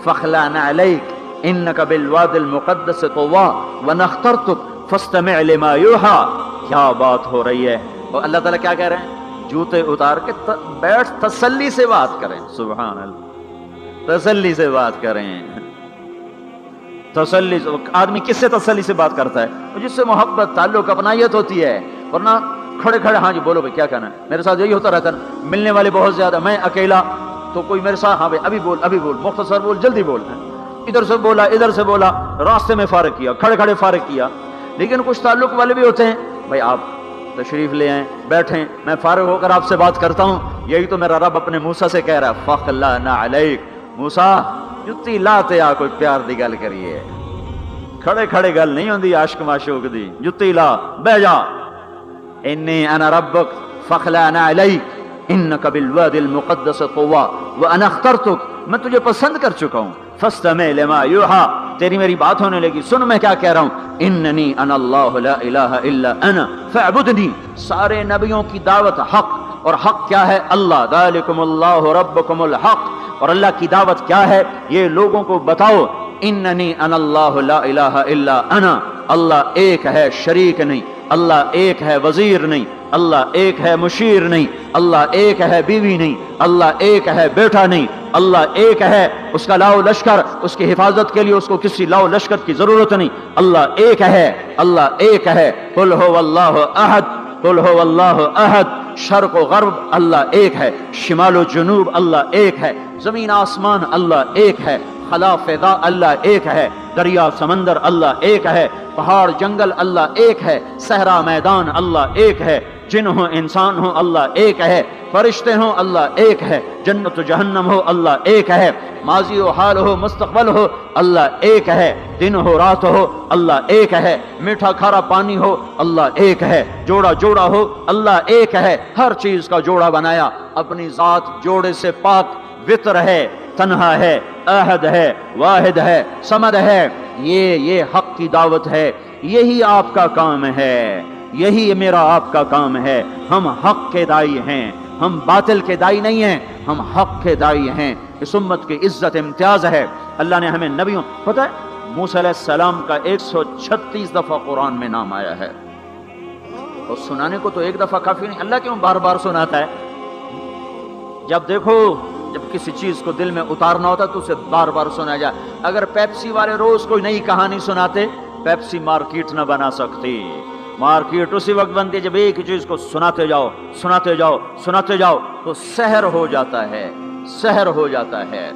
فاخلع نعلیک انک بالوادی المقدس طویٰ وانا اخترتک فاستمع لما یوحیٰ. کیا بات ہو رہی ہے, اور اللہ تعالیٰ کیا کہہ رہے ہیں؟ جوتے اتار کے بیٹھ, تسلی سے بات کریں. سبحان اللہ, تسلی سے بات کریں. تسلی سے آدمی کس سے تسلی سے بات کرتا ہے؟ جس سے محبت, تعلق, اپنائیت ہوتی ہے. ورنہ کھڑے کھڑے ہاں جی بولو بھائی کیا کہنا ہے. میرے ساتھ یہی ہوتا رہتا ہے, ملنے والے بہت زیادہ, میں اکیلا, تو کوئی میرے ساتھ ہاں بھائی ابھی بول, مختصر بول, جلدی بول. ادھر سے بولا, راستے میں فارغ کیا, کھڑے کھڑے فارغ کیا. لیکن کچھ تعلق والے بھی ہوتے ہیں, بھائی آپ تشریف لے آئیں, بیٹھیں, میں فارغ ہو کر آپ سے بات کرتا ہوں. یہی تو میرا رب اپنے موسیٰ سے کہہ رہا ہے, فاخلع نعلیک. موسیٰ جتی لاتے آ, کوئی پیار دی گل کریے, کھڑے کھڑے گل نہیں ہوندی عاشق معشوق دی, جتی لا بہ جا. انی انا ربک فاخلع نعلیک انک بالوادی المقدس طویٰ وانا اخترتک. میں تجھے پسند کر چکا ہوں. فاستمع لما یوحیٰ, تیری میری بات ہونے لگی, سن میں کیا کہہ رہا ہوں. اننی انا اللہ لا الہ الا انا فاعبدنی. سارے نبیوں کی دعوت حق, اور حق کیا ہے؟ اللہ. ذالکم اللہ ربکم الحق. اور اللہ کی دعوت کیا ہے یہ لوگوں کو بتاؤ. اننی انا اللہ لا الہ الا انا. اللہ ایک ہے, شریک نہیں. اللہ ایک ہے, وزیر نہیں. اللہ ایک ہے, مشیر نہیں. اللہ ایک ہے, بیوی نہیں. اللہ ایک ہے, بیٹا نہیں. اللہ ایک ہے, اس کا لاؤ لشکر, اس کی حفاظت کے لیے اس کو کسی لاؤ لشکر کی ضرورت نہیں. اللہ ایک ہے, اللہ ایک ہے. قل هو اللہ احد, قل هو اللہ احد. شرق و غرب اللہ ایک ہے, شمال و جنوب اللہ ایک ہے, زمین آسمان اللہ ایک ہے, خلا فضا اللہ ایک ہے, دریا سمندر اللہ ایک ہے, پہاڑ جنگل اللہ ایک ہے, صحرا میدان اللہ ایک ہے, جن ہو انسان ہو اللہ ایک ہے, فرشتے ہوں اللہ ایک ہے, جنت و جہنم ہو اللہ ایک ہے, ماضی و حال ہو مستقبل ہو اللہ ایک ہے, دن ہو رات ہو اللہ ایک ہے, میٹھا کھارا پانی ہو اللہ ایک ہے, جوڑا جوڑا ہو اللہ ایک ہے. ہر چیز کا جوڑا بنایا, اپنی ذات جوڑے سے پاک, وطر ہے, تنہا ہے, احد ہے, واحد ہے, صمد ہے. یہ حق کی دعوت ہے, یہی آپ کا کام ہے, یہی میرا آپ کا کام ہے. ہم حق کے دائی ہیں, ہم باطل کے دائی نہیں ہیں, ہم حق کے دائی ہیں. اس امت کی عزت امتیاز ہے. اللہ نے ہمیں نبیوں, پتہ ہے موسیٰ علیہ السلام کا 136 دفعہ قرآن میں نام آیا ہے, اور سنانے کو تو ایک دفعہ کافی نہیں. اللہ کیوں بار بار سناتا ہے؟ جب دیکھو, جب کسی چیز کو دل میں اتارنا ہوتا تو اسے بار بار سنا جائے. اگر پیپسی والے روز کوئی نئی کہانی سناتے, پیپسی مارکیٹ نہ بنا سکتی. مارکیٹ اسی وقت بنتی جب ایک چیز کو سناتے جاؤ سناتے جاؤ سناتے جاؤ تو سحر ہو جاتا ہے, سحر ہو جاتا ہے,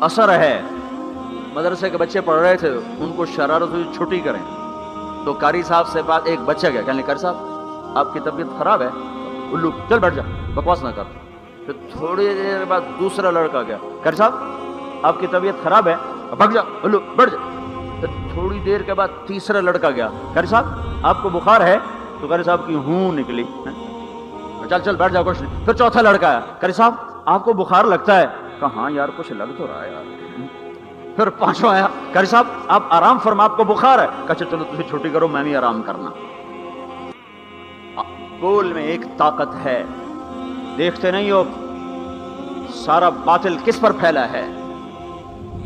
اثر ہے. مدرسے کے بچے پڑھ رہے تھے, ان کو شرارت ہوئی چھٹی کریں, تو قاری صاحب سے بات, ایک بچہ گیا, کہنے قاری صاحب آپ کی طبیعت خراب ہے. الو چل بیٹھ جا, بکواس نہ کر. پھر تھوڑی دیر بعد دوسرا لڑکا گیا, قاری صاحب آپ کی طبیعت خراب ہے. بھگ جا الو بڑھ جا. پھر تھوڑی دیر کے بعد تیسرا لڑکا گیا, قاری صاحب آپ کو بخار ہے؟ تو قاری صاحب کی ہوں نکلی, چل چل بیٹھ جا کچھ نہیں. پھر چوتھا لڑکا آیا, قاری صاحب آپ کو بخار لگتا ہے؟ کہا ہاں یار کچھ لگ تو رہا ہے یار. پھر پانچواں آیا, قاری صاحب آپ آرام فرما, آپ کو بخار ہے؟ کہا چلو تجھے چھٹی کرو, میں بھی آرام کرنا. بول میں ایک طاقت ہے, دیکھتے نہیں ہو سارا باطل کس پر پھیلا ہے؟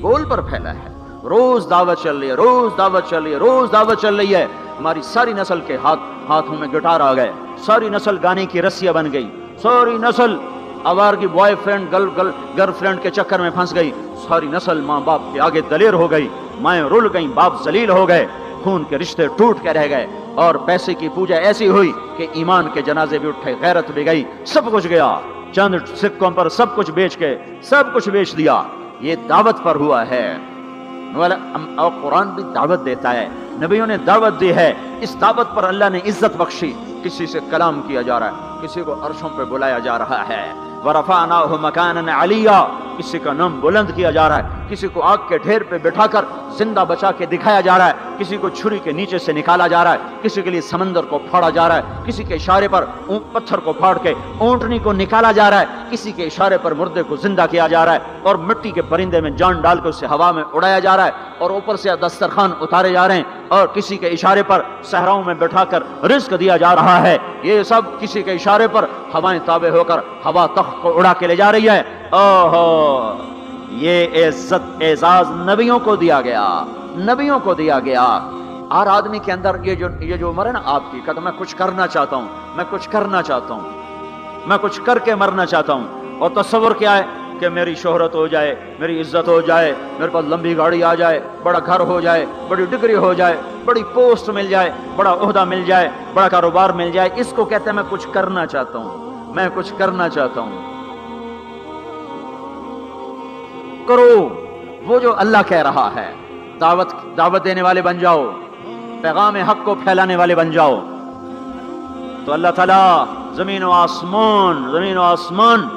بول پر پھیلا ہے. روز دعوت چل رہی ہے, روز دعوت چل رہی ہے, روز دعوت چل رہی ہے. ہماری ساری نسل کے ہاتھوں میں گٹار آ گئے, ساری نسل گانے کی رسیاں بن گئی, ساری نسل آوارگی بوائے فرینڈ گرل فرینڈ کے چکر میں پھنس گئی, ساری نسل ماں باپ کے آگے دلیر ہو گئی, مائیں رل گئیں, باپ ذلیل ہو گئے, خون کے رشتے ٹوٹ کے رہ گئے, اور پیسے کی پوجا ایسی ہوئی کہ ایمان کے جنازے بھی اٹھے, غیرت بھی گئی, سب کچھ گیا. چند سکوں پر سب کچھ بیچ کے سب کچھ بیچ دیا. یہ دعوت پر ہوا ہے. اور قرآن بھی دعوت دیتا ہے, نبیوں نے دعوت دی ہے. اس دعوت پر اللہ نے عزت بخشی. کسی سے کلام کیا جا رہا ہے, کسی کو عرشوں پہ بلایا جا رہا ہے. وَرَفَعْنَاهُ مَكَانًا عَلِيًّا, کسی کا نام بلند کیا جا رہا ہے, کسی کو آگ کے ڈھیر پہ بٹھا کر زندہ بچا کے دکھایا جا رہا ہے, کسی کو چھری کے نیچے سے نکالا جا رہا ہے, کسی کے لیے سمندر کو پھاڑا جا رہا ہے, کسی کے اشارے پر پتھر کو پھاڑ کے اونٹنی کو نکالا جا رہا ہے, کسی کے اشارے پر مردے کو زندہ کیا جا رہا ہے, اور مٹی کے پرندے میں جان ڈال کے اسے ہوا میں اڑایا جا رہا ہے, اور اوپر سے دسترخوان اتارے جا رہے ہیں, اور کسی کے اشارے پر صحراؤں میں بٹھا کر رزق دیا جا رہا ہے. یہ سب کسی کے اشارے پر ہوائیں تابع ہو کر ہوا تخت کو اڑا کے لے جا رہی ہے. اوہو, یہ عزت اعزاز نبیوں کو دیا گیا, نبیوں کو دیا گیا. ہر آدمی کے اندر یہ جو عمر ہے نا آپ کی, کہتا میں کچھ کرنا چاہتا ہوں, میں کچھ کرنا چاہتا ہوں, میں کچھ کر کے مرنا چاہتا ہوں. اور تصور کیا ہے کہ میری شہرت ہو جائے, میری عزت ہو جائے, میرے پاس لمبی گاڑی آ جائے, بڑا گھر ہو جائے, بڑی ڈگری ہو جائے, بڑی پوسٹ مل جائے, بڑا عہدہ مل جائے, بڑا کاروبار مل جائے. اس کو کہتے ہیں میں کچھ کرنا چاہتا ہوں, میں کچھ کرنا چاہتا ہوں. کرو وہ جو اللہ کہہ رہا ہے. دعوت دینے والے بن جاؤ, پیغام حق کو پھیلانے والے بن جاؤ, تو اللہ تعالیٰ زمین و آسمان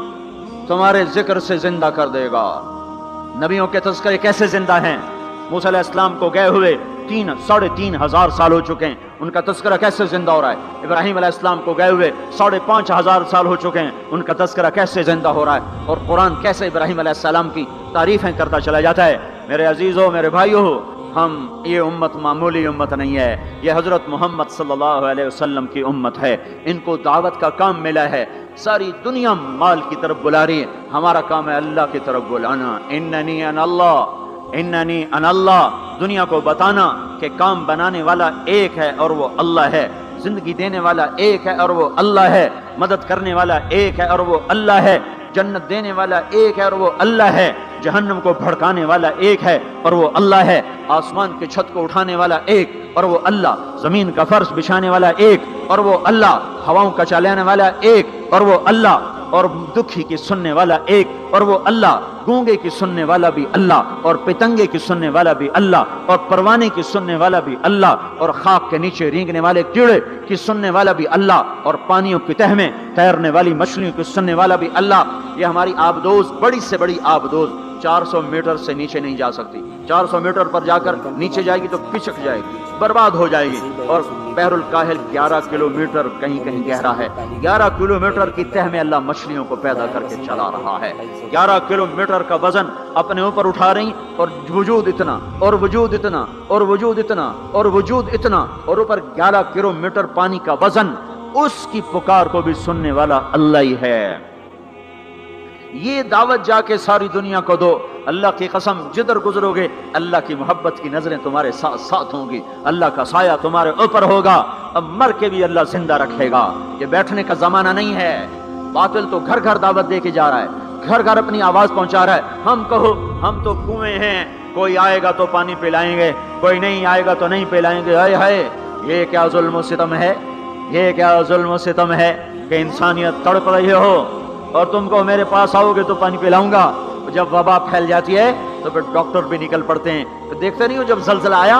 تمہارے ذکر سے زندہ کر دے گا. نبیوں کے تذکرے کیسے زندہ ہیں؟ موسیٰ علیہ السلام کو گئے ہوئے 3,500 سال ہو چکے ہیں, ان کا تذکرہ کیسے زندہ ہو رہا ہے؟ ابراہیم علیہ السلام کو گئے ہوئے 5,500 سال ہو چکے ہیں, ان کا تذکرہ کیسے زندہ ہو رہا ہے؟ اور قرآن کیسے ابراہیم علیہ السلام کی تعریفیں کرتا چلا جاتا ہے. میرے عزیزوں, میرے بھائیوں, ہم یہ امت معمولی امت نہیں ہے, یہ حضرت محمد صلی اللہ علیہ وسلم کی امت ہے. ان کو دعوت کا کام ملا ہے. ساری دنیا مال کی طرف بلا رہی ہے, ہمارا کام ہے اللہ کی طرف بلانا. اننی انا اللہ, اننی انا اللہ, دنیا کو بتانا کہ کام بنانے والا ایک ہے اور وہ اللہ ہے, زندگی دینے والا ایک ہے اور وہ اللہ ہے, مدد کرنے والا ایک ہے اور وہ اللہ ہے, جنت دینے والا ایک ہے اور وہ اللہ ہے, جہنم کو بھڑکانے والا ایک ہے اور وہ اللہ ہے, آسمان کی چھت کو اٹھانے والا ایک اور وہ اللہ, زمین کا فرش بچھانے والا ایک اور وہ اللہ, ہواؤں کا چلانے والا ایک اور وہ اللہ, اور دکھی کی سننے والا ایک اور وہ اللہ, گونگے کی سننے والا بھی اللہ, اور پتنگے کی سننے والا بھی اللہ, اور پروانے کی سننے والا بھی اللہ, اور خاک کے نیچے رینگنے والے کیڑے کی سننے والا بھی اللہ, اور پانیوں کی تہ میں تیرنے والی مچھلیوں کی سننے والا بھی اللہ. یہ ہماری آبدوز بڑی سے بڑی آبدوز 400 میٹر سے نیچے نہیں جا سکتی. 400 میٹر پر جا کر نیچے جائے گی تو پچک جائے گی, برباد ہو جائے گی. اور بحر الکاہل 11 کلومیٹر کہیں کہیں گہرا ہے. 11 کلومیٹر کی تہ میں اللہ مچھلیوں کو پیدا کر کے چلا رہا ہے. 11 کلومیٹر کا وزن اپنے اوپر اٹھا رہی, اور وجود اتنا اور وجود اتنا اور وجود اتنا اور وجود اتنا, اور اوپر 11 کلومیٹر پانی کا وزن. اس کی پکار کو بھی سننے والا اللہ ہی ہے. یہ دعوت جا کے ساری دنیا کو دو. اللہ کی قسم, جدھر گزرو گے اللہ کی محبت کی نظریں تمہارے ساتھ ساتھ ہوں گی, اللہ کا سایہ تمہارے اوپر ہوگا. اب مر کے بھی اللہ زندہ رکھے گا. یہ بیٹھنے کا زمانہ نہیں ہے. باطل تو گھر گھر دعوت دے کے جا رہا ہے, گھر گھر اپنی آواز پہنچا رہا ہے. ہم کہو ہم تو کنویں ہیں, کوئی آئے گا تو پانی پلائیں گے, کوئی نہیں آئے گا تو نہیں پلائیں گے. ہائے ہائے, یہ کیا ظلم و ستم ہے, یہ کیا ظلم و ستم ہے کہ انسانیت تڑپ رہی ہو اور تم کو میرے پاس آؤ گے تو پانی پلاؤں گا. جب وبا پھیل جاتی ہے تو پھر ڈاکٹر بھی نکل پڑتے ہیں. تو دیکھتے نہیں ہو جب زلزلہ آیا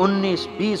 19-20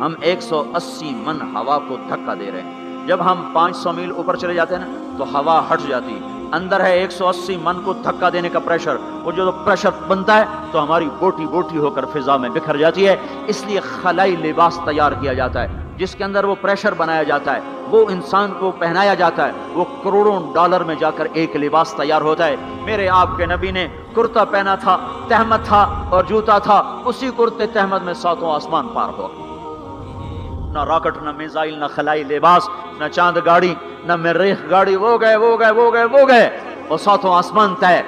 ہم 180 من ہوا کو دھکا دے رہے ہیں. جب ہم 500 میل اوپر چلے جاتے ہیں نا تو ہوا ہٹ جاتی. اندر ہے 180 من کو دھکا دینے کا پریشر. وہ جو پریشر بنتا ہے تو ہماری بوٹی بوٹی ہو کر فضا میں بکھر جاتی ہے. اس لیے خلائی لباس تیار کیا جاتا ہے جس کے اندر وہ پریشر بنایا جاتا ہے, وہ انسان کو پہنایا جاتا ہے, وہ کروڑوں ڈالر میں جا کر ایک لباس تیار ہوتا ہے. میرے آپ کے نبی نے کرتا پہنا تھا, تہمت تھا اور جوتا تھا, اسی کرتے تہمت میں 7 آسمان پار ہو. نہ راکٹ, نہ میزائل, نہ خلائی لباس, نہ چاند گاڑی, نہ مریخ گاڑی. وہ گئے اور 7 آسمان طے,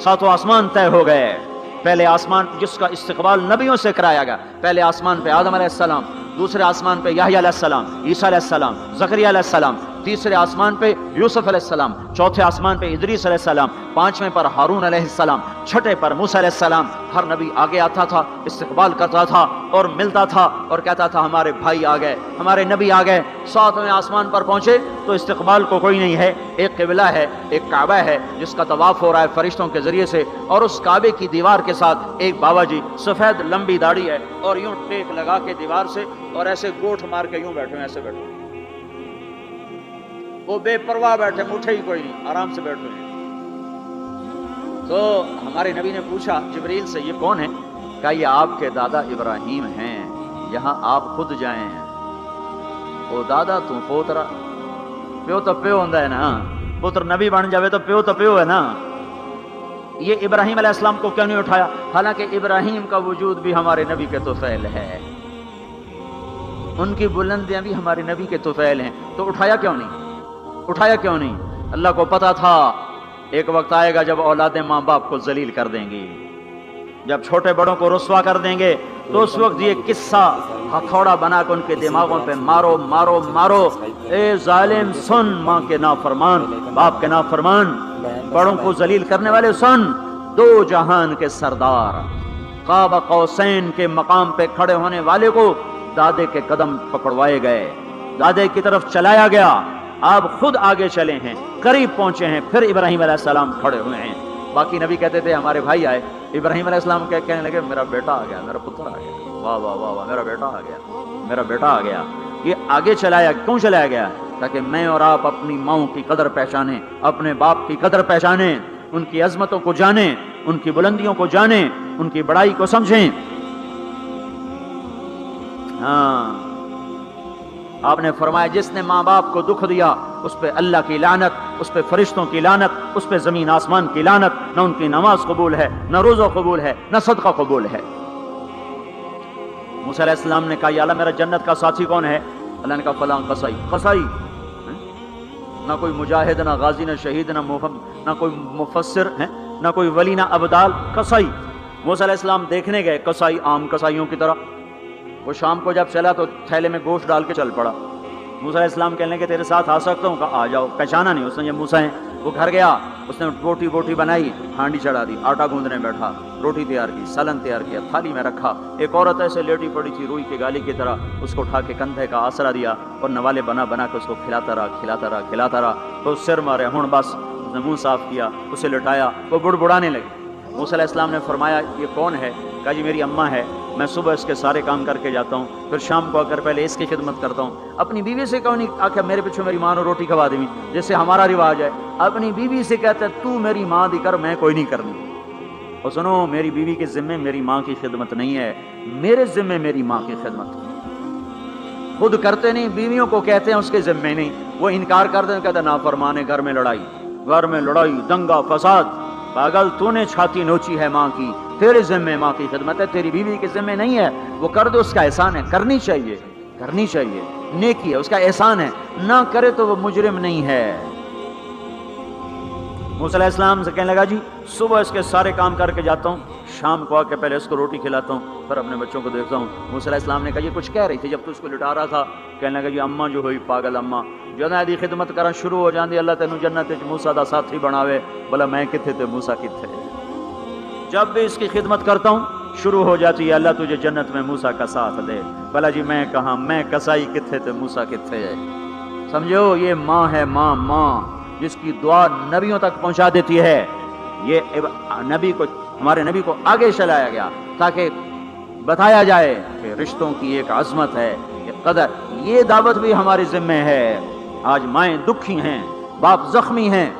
7 آسمان طے ہو گئے. پہلے آسمان جس کا استقبال نبیوں سے کرایا گیا, پہلے آسمان پہ آدم علیہ السلام, دوسرے آسمان پہ یحییٰ علیہ السلام, عیسیٰ علیہ السلام, زکریا علیہ السلام, تیسرے آسمان پہ یوسف علیہ السلام, چوتھے آسمان پہ ادریس علیہ السلام, 5ویں پر ہارون علیہ السلام, 6ٹھے پر موسیٰ علیہ السلام. ہر نبی آگے آتا تھا, استقبال کرتا تھا اور ملتا تھا اور کہتا تھا ہمارے بھائی آ گئے, ہمارے نبی آ گئے. 7ویں آسمان پر پہنچے تو استقبال کو کوئی نہیں ہے, ایک قبلہ ہے, ایک کعبہ ہے جس کا طواف ہو رہا ہے فرشتوں کے ذریعے سے, اور اس کعبے کی دیوار کے ساتھ ایک بابا جی, سفید لمبی داڑھی ہے اور یوں ٹیک لگا کے دیوار سے اور ایسے گوٹھ مار کے یوں بیٹھے ہیں, ایسے بیٹھے. وہ بے پرواہ بیٹھے, اٹھے ہی کوئی نہیں, آرام سے بیٹھے ہیں. تو ہمارے نبی نے پوچھا جبریل سے, یہ کون ہے؟ کہا یہ آپ کے دادا ابراہیم ہیں, یہاں آپ خود جائیں. او دادا تو پوترا, پیو تو پیو ہوندا ہے نا, پتر نبی بن جاوے تو پیو ہے نا. یہ ابراہیم علیہ السلام کو کیوں نہیں اٹھایا؟ حالانکہ ابراہیم کا وجود بھی ہمارے نبی کے طفیل ہے, ان کی بلندیاں بھی ہمارے نبی کے طفیل ہیں, تو اٹھایا کیوں نہیں؟ اللہ کو پتا تھا ایک وقت آئے گا جب اولادیں ماں باپ کو ذلیل کر دیں گی, جب چھوٹے بڑوں کو رسوا کر دیں گے, تو اس وقت یہ قصہ ہتھوڑا بنا کے ان کے دماغوں پہ مارو مارو مارو. اے ظالم سن, ماں کے نافرمان, باپ کے نافرمان, بڑوں کو ذلیل کرنے والے سن. 2 جہان کے سردار, قاب قوسین کے مقام پہ کھڑے ہونے والے کو دادے کے قدم پکڑوائے گئے, دادے کی طرف چلایا گیا. آپ خود آگے چلے ہیں, قریب پہنچے ہیں, پھر ابراہیم علیہ السلام کھڑے ہوئے ہیں. باقی نبی کہتے تھے ہمارے بھائی آئے, ابراہیم علیہ السلام کہنے لگے میرا بیٹا آ گیا, میرا پتر آ گیا, واہ واہ واہ واہ, میرا بیٹا آ گیا. یہ آگے چلایا, کیوں چلایا گیا؟ تاکہ میں اور آپ اپنی ماؤں کی قدر پہچانیں, اپنے باپ کی قدر پہچانیں, ان کی عظمتوں کو جانیں, ان کی بلندیوں کو جانیں, ان کی بڑائی کو سمجھیں. ہاں, آپ نے فرمایا جس نے ماں باپ کو دکھ دیا اس پہ اللہ کی لعنت, اس پہ فرشتوں کی لعنت, اس پہ زمین آسمان کی لعنت. نہ ان کی نماز قبول ہے, نہ روزہ قبول ہے, نہ صدقہ قبول ہے. موسیٰ علیہ السلام نے کہا یا اللہ میرا جنت کا ساتھی کون ہے؟ اللہ نے کہا فلاں قصائی. نہ کوئی مجاہد, نہ غازی, نہ شہید, نہ کوئی مفسر ہے, نہ کوئی ولی, نہ ابدال, قصائی. موسیٰ علیہ السلام دیکھنے گئے, قصائی عام قصائیوں کی طرح. وہ شام کو جب چلا تو تھیلے میں گوشت ڈال کے چل پڑا. موسیٰ علیہ السلام کہنے کہ تیرے ساتھ آ سکتا ہوں؟ کہا آ جاؤ. پہچانا نہیں اس نے یہ موسیٰ ہیں. وہ گھر گیا, اس نے بوٹی بنائی, ہانڈی چڑھا دی, آٹا گوندنے بیٹھا, روٹی تیار کی, سالن تیار کیا, تھالی میں رکھا. ایک عورت ایسے لیٹی پڑی تھی روئی کی گالی کی طرح, اس کو اٹھا کے کندھے کا آسرا دیا اور نوالے بنا کے اس کو کھلاتا رہا. تو سر مارے, ہن بس. اس نے منہ صاف کیا, اسے لٹایا, وہ بڑبڑانے لگی. موسیٰ علیہ السلام نے فرمایا یہ کون ہے؟ کہا جی میری اماں ہے, میں صبح اس کے سارے کام کر کے جاتا ہوں, پھر شام کو آ کر پہلے اس کی خدمت کرتا ہوں. اپنی بیوی سے کہوں نہیں آ کے میرے پیچھے میری ماں نے روٹی کھوا دی, جیسے ہمارا رواج ہے. اپنی بیوی سے کہتا ہے تو میری ماں دی کر, میں کوئی نہیں کرنی. اور سنو, میری بیوی کے ذمے میری ماں کی خدمت نہیں ہے, میرے ذمے میری ماں کی خدمت. خود کرتے نہیں, بیویوں کو کہتے ہیں اس کے ذمے نہیں. وہ انکار کرتے ہیں, کہتے نافرمانے, گھر میں لڑائی, دنگا فساد. پاگل, تو نے چھاتی نوچی ہے ماں کی, تیرے ذمے ماں کی خدمت ہے, تیری بیوی کے ذمے نہیں ہے. وہ کر دو, اس کا احسان ہے, کرنی چاہیے, نیکی ہے, اس کا احسان ہے. نہ کرے تو وہ مجرم نہیں ہے. موسیٰ علیہ السلام سے کہنے لگا جی صبح اس کے سارے کام کر کے جاتا ہوں, شام کو آ کے پہلے اس کو روٹی کھلاتا ہوں, پھر اپنے بچوں کو دیکھتا ہوں. موسیٰ علیہ السلام نے کہا یہ کچھ کہہ رہی تھی جب تو اس کو لٹا رہا تھا؟ کہنے لگا جی اماں جو ہوئی پاگل اماں, جدوں دی خدمت کرنا شروع ہو جاندی اللہ تینوں جنت وچ موسیٰ دا ساتھی بناوے. بولا میں کتھے تے موسیٰ کتھے. جب بھی اس کی خدمت کرتا ہوں شروع ہو جاتی ہے اللہ تجھے جنت میں موسیٰ کا ساتھ دے. بولا جی میں کہاں, میں کسائی کتھے تے موسیٰ کتھے ہے. سمجھو یہ ماں ہے, ماں جس کی دعا نبیوں تک پہنچا دیتی ہے. یہ نبی کو, ہمارے نبی کو آگے چلایا گیا تاکہ بتایا جائے کہ رشتوں کی ایک عظمت ہے, قدر. یہ دعوت بھی ہماری ذمہ ہے. آج مائیں دکھی ہیں، باپ زخمی ہیں.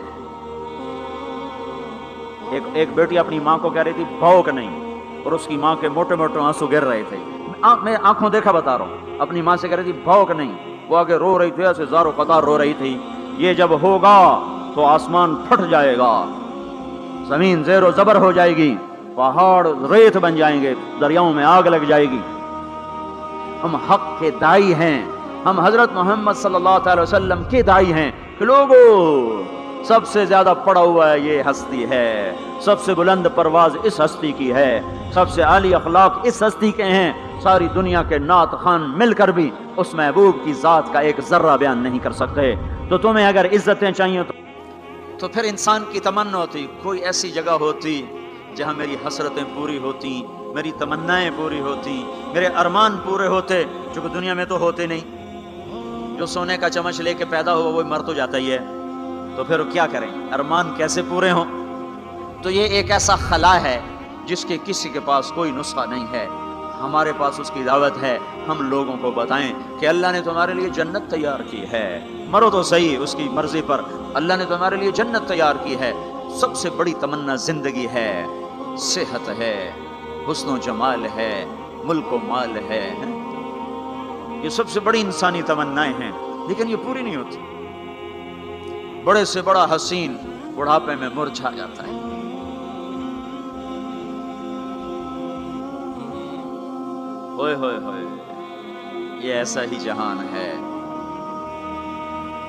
ایک بیٹی اپنی ماں کو کہہ رہی تھی بھوک نہیں، اور اس کی ماں کے موٹے موٹے آنسو گر رہے تھے. میں آنکھوں دیکھا بتا رہا ہوں. اپنی ماں سے کہہ رہی تھی بھوک نہیں، وہ آگے رو رہی تھی، ایسے زاروں قطار رو رہی تھی. یہ جب ہوگا تو آسمان پھٹ جائے گا، زمین زیر و زبر ہو جائے گی، پہاڑ ریت بن جائیں گے، دریاؤں میں آگ لگ جائے گی. ہم حق کے دائی ہیں، ہم حضرت محمد صلی اللہ تعالی وسلم کے دائی ہیں کہ لوگوں سب سے زیادہ پڑا ہوا ہے یہ ہستی ہے، سب سے بلند پرواز اس ہستی کی ہے، سب سے عالی اخلاق اس ہستی کے ہیں. ساری دنیا کے نعت خوان مل کر بھی اس محبوب کی ذات کا ایک ذرہ بیان نہیں کر سکتے. تو تمہیں اگر عزتیں چاہیے تو پھر انسان کی تمنا ہوتی کوئی ایسی جگہ ہوتی جہاں میری حسرتیں پوری ہوتی، میری تمنائیں پوری ہوتی، میرے ارمان پورے ہوتے، جو کہ دنیا میں تو ہوتے نہیں. جو سونے کا چمچ لے کے پیدا ہوا وہ مر تو جاتا ہی ہے، تو پھر کیا کریں؟ ارمان کیسے پورے ہوں؟ تو یہ ایک ایسا خلا ہے جس کے کسی کے پاس کوئی نسخہ نہیں ہے. ہمارے پاس اس کی دعوت ہے، ہم لوگوں کو بتائیں کہ اللہ نے تمہارے لیے جنت تیار کی ہے. مرو تو صحیح اس کی مرضی پر، اللہ نے تمہارے لیے جنت تیار کی ہے. سب سے بڑی تمنا زندگی ہے، صحت ہے، حسن و جمال ہے، ملک و مال ہے. یہ سب سے بڑی انسانی تمنائیں ہیں، لیکن یہ پوری نہیں ہوتی. بڑے سے بڑا حسین بڑھاپے میں مرجھا جاتا ہے. ہوئے ہوئے ہوئے، یہ ایسا ہی جہان ہے.